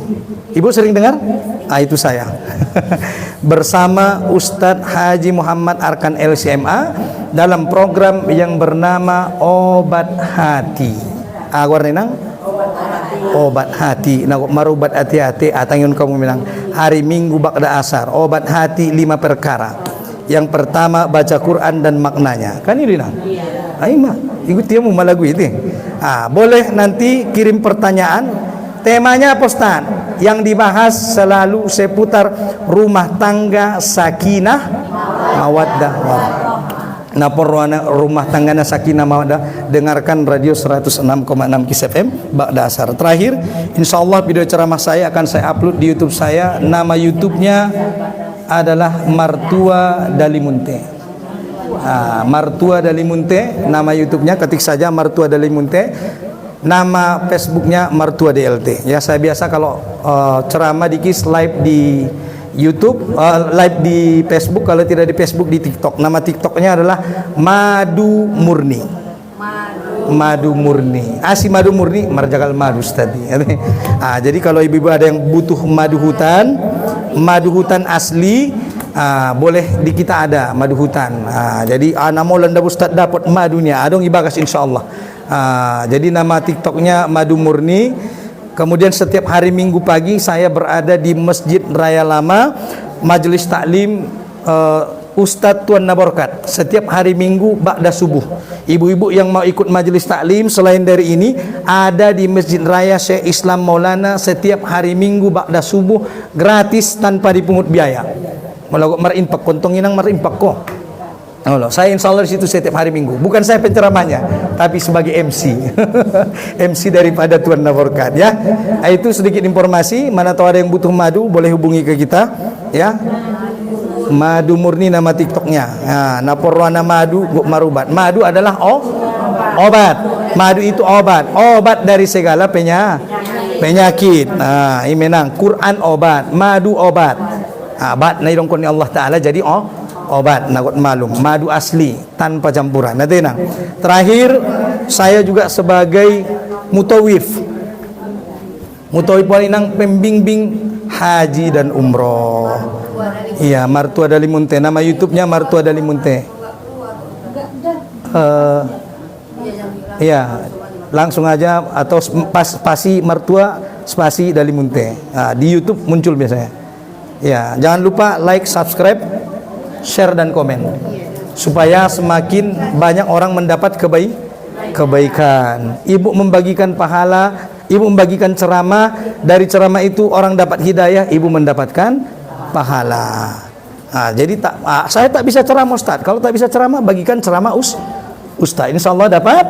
Ibu sering dengar? Ah, itu saya. Bersama Ustadz Haji Muhammad Arkan LCMA dalam program yang bernama Obat Hati. Agor nang Obat Hati. Nah, marubat hati-hati atangin kamu bilang hari Minggu ba'da asar. Obat Hati 5 perkara. Yang pertama baca Quran dan maknanya. Kan ini nang? Ayo mah, ikut dia mau malagu itu. Ah, boleh nanti kirim pertanyaan. Temanya apa Ustaz? Yang dibahas selalu seputar rumah tangga sakinah mawaddah. Nah, perwana rumah tanggana sakinah mawaddah, dengarkan radio 106,6 KIS FM ba'da asar. Terakhir, insyaallah video ceramah saya akan saya upload di YouTube saya. Nama YouTube-nya adalah Martua Dalimunte. Martua Dalimunte nama YouTube-nya, ketik saja Martua Dalimunte. Nama Facebooknya Martua DLT. Ya, saya biasa kalau ceramah di KIS live di YouTube, live di Facebook, kalau tidak di Facebook di TikTok. Nama TikToknya adalah Madu Murni. Madu Murni. Si Madu Murni marjakal madu tadi. Jadi kalau ibu-ibu ada yang butuh madu hutan asli, boleh di kita ada madu hutan. Jadi nama landa Ustaz dapat madunya, adong ibagas insyaallah. Jadi nama TikToknya Madu Murni. Kemudian setiap hari Minggu pagi saya berada di Masjid Raya Lama, Majelis Taklim Ustadz Tuan Naborkat. Setiap hari Minggu ba'da subuh. Ibu-ibu yang mau ikut majelis taklim selain dari ini ada di Masjid Raya Syekh Islam Maulana setiap hari Minggu ba'da subuh, gratis tanpa dipungut biaya. Kalau marimpak kontong inang marimpak kok. Saya insya Allah di situ setiap hari Minggu. Bukan saya penceramahnya, tapi sebagai MC. MC daripada Tuan Naborkat ya. Itu sedikit informasi. Mana tahu ada yang butuh madu, boleh hubungi ke kita ya. Madu Murni nama TikToknya. Naporwana madu marubat. Madu adalah obat. Madu itu obat. Obat dari segala penyakit. Ini menang. Quran obat, madu obat. Obat naidong koni Allah Ta'ala jadi obat nakut malum, madu asli tanpa campuran. Nanti nang. Terakhir, saya juga sebagai mutawif. Mutawif nang pembimbing haji dan umroh. Iya, Martua Dalimunte. Nama YouTube-nya Martua Dalimunte. Iya, langsung aja atau spasi Martua spasi Dalimunte. Di YouTube muncul biasanya. Ya, jangan lupa like, subscribe, share dan komen supaya semakin banyak orang mendapat kebaikan. Ibu membagikan pahala, ibu membagikan ceramah, dari ceramah itu orang dapat hidayah, ibu mendapatkan pahala. Jadi saya tak bisa ceramah Ustaz. Kalau tak bisa ceramah, bagikan ceramah Ustaz. Insyaallah dapat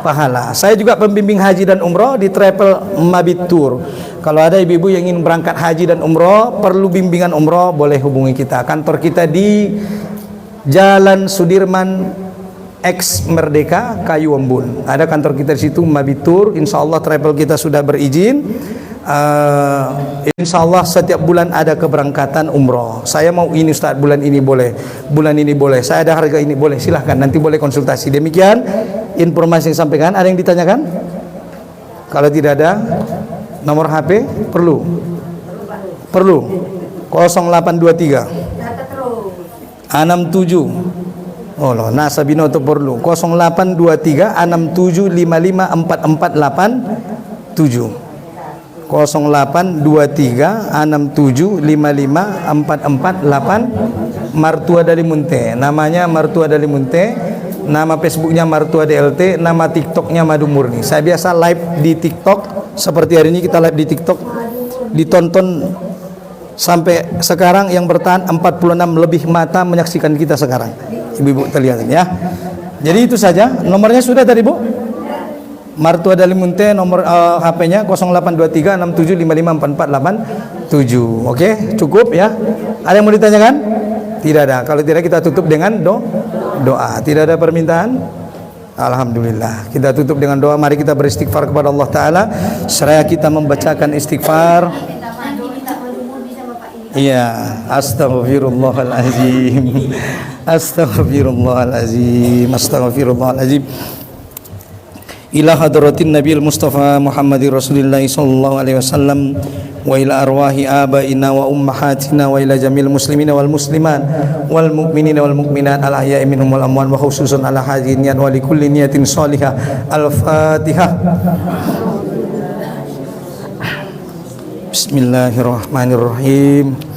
pahala. Saya juga pembimbing haji dan umroh di Travel Mabit Tour. Kalau ada ibu-ibu yang ingin berangkat haji dan umroh, perlu bimbingan umroh, boleh hubungi kita. Kantor kita di Jalan Sudirman X Merdeka, Kayu Embun. Ada kantor kita di situ, Mabit Tour. Insyaallah travel kita sudah berizin. Insyaallah setiap bulan ada keberangkatan umroh. Saya mau ini Ustaz, bulan ini boleh, bulan ini boleh. Saya ada harga ini boleh, silahkan. Nanti boleh konsultasi. Demikian informasi yang disampaikan. Ada yang ditanyakan? Kalau tidak ada, nomor HP perlu 0823 67 Oh loh, nah Sabino itu perlu 0823 6755 4487 0823 6755 4488 Martua dari Munte, namanya Martua dari Munte, nama Facebooknya Martua DLT, nama TikToknya Madu Murni. Saya biasa live di TikTok, seperti hari ini kita live di TikTok, ditonton sampai sekarang yang bertahan 46 lebih mata menyaksikan kita sekarang. Ibu-ibu terlihat ya. Jadi itu saja. Nomornya sudah tadi Bu? Martua Dali Munte, nomor HP-nya 0823 67554487. Oke, cukup ya. Ada yang mau ditanyakan? Tidak ada. Kalau tidak kita tutup dengan doa. Tidak ada permintaan? Alhamdulillah. Kita tutup dengan doa. Mari kita beristighfar kepada Allah Ta'ala. Seraya kita membacakan istighfar. Iya, astaghfirullahalazim. Astaghfirullahalazim. Astaghfirullahalazim. Ila hadratin Nabil Mustafa Muhammadir Rasulillah sallallahu alaihi wasallam wa ila arwahi abaina wa ummahatina wa ila jamil muslimina wal muslimat wal mu'minina wal mu'minat al ahya'i minhum wal amwat wa khususan ala hadhihi niyat wa li kulli niyatin shalihah. Al-Fatihah. Bismillahirrahmanirrahim.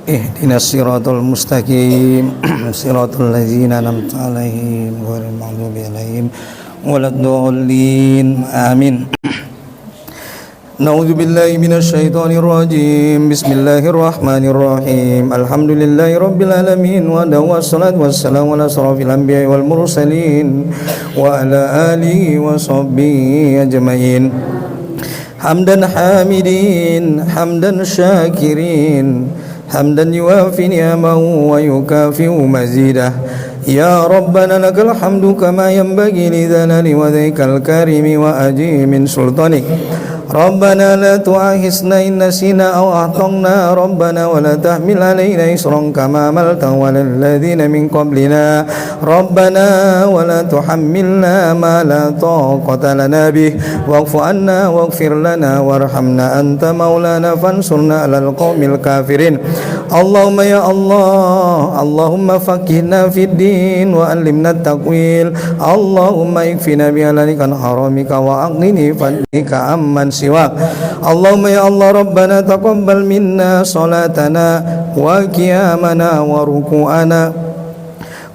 Ihdinas siratal mustaqim siratal ladzina an'amta 'alaihim ghairil maghdubi 'alaihim waladdallin. Amin. Na'udzu billahi minasy syaithanir rajim. Bismillahirrahmanirrahim. Alhamdulillahi rabbil alamin wa wassalatu wassalamu ala asrofil anbiya'i wal mursalin wa ala alihi wa sahbihi ajmain. Hamdan hamidin, hamdan syakirin, hamdan yuwafi ni'amahu wa yukafi'u mazidah. Ya Rabbana lakal hamdu kama yanbaghi li dhalali wadhikal karimi wa ajimin sultanik. Rabbana la tu'ahisna in nasina aw ahtana. Rabbana wa la tahmil alaina isran kama amaltahu 'alal ladzina min qablina. Rabbana wa la tuhammilna ma la taqata lana bih wa'fu 'anna waghfir lana warhamna anta maulana fansurna 'alal qaumil kafirin. Allahumma ya Allah, Allahumma faqihna fid din wa 'allimna at-taqwil. Allahumma ikfina bi halalika an haramika wa aghnini fadlika amman siwak. Allahumma ya Allah Rabbana taqabbal minna salatana wa qiyamana wa ruku'ana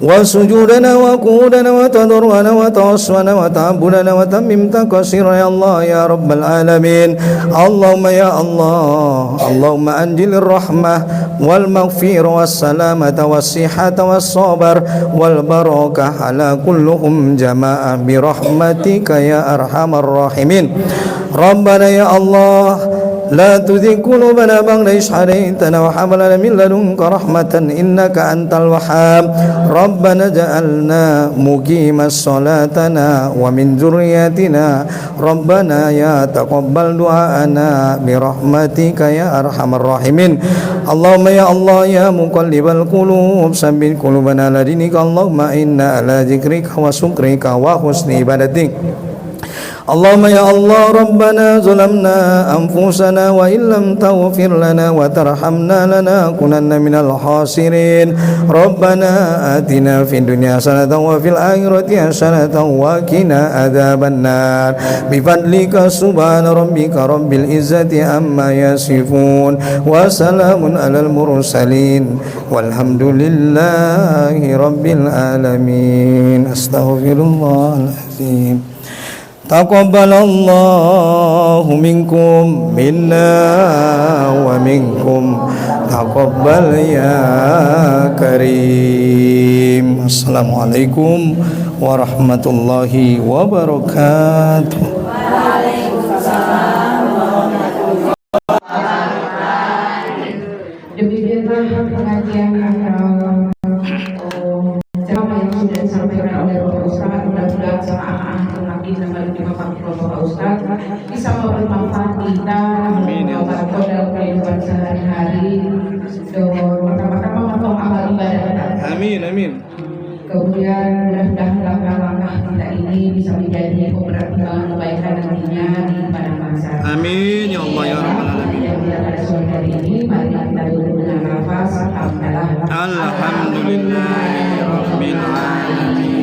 wa sujudana wa qudana wa tadarruana wa tawassana wa ta'abbudana wa tammim taqsira ya Allah ya Rabbal alamin. Allahumma ya Allah, Allahumma anjilir rahmah wal maghfir was salamata was sihhata was sabar wal barakah ala kulluhum jamaah bi rahmatika ya arhamar rahimin. Rabbana ya Allah la tuzigh qulubana ba'da idh hadaytana wa hab lana min ladunka rahmatan innaka antal wahhab. Rabbana ja'alna muqimas salatana wa min dzurriyyatina. Rabbana ya taqabbal du'aana bi rahmatika ya arhamar rahimin. Allahumma ya Allah ya muqallibal qulub sabbit qulubana ala dinika. Allahumma inna ala dzikrika wa syukrika wa husni ibadatik. Allahumma ya Allah Rabbana zalamna anfusana wa illam taghfir lana wa tarhamna lanakunanna minal khasirin. Rabbana atina fid dunya hasanatan wa fil akhirati hasanatan wa qina adzabannar. Bi fadlika subhana rabbika rabbil izzati amma yasifun wa salamun alal mursalin walhamdulillahi rabbil alamin. Astaghfirullahaladzim. Taqabbalallahu minkum minna wa minkum taqabbal ya karim. Assalamualaikum warahmatullahi wabarakatuh. Waalaikumsalam warahmatullahi wabarakatuh. Demikianlah pengajian ceramah yang sudah disampaikan oleh Bapak Ustaz. Mudah-mudahan jamaah lagi nama Bapak Ustaz bisa bermanfaat kita membawa dalam kehidupan sehari-hari. Pertama-tama mohon amal ibadah. Amin amin. Kemudian mudah-mudahan langkah-langkah kita ini bisa menjadi pemberat timbangan kebaikan nantinya di padang mahsyar. Amin ya Allah ya rabbal alamin. Yang mulia pada sore hari ini, mari kita duduk dengan nafas. Alhamdulillah. Alhamdulillah rabbil alamin.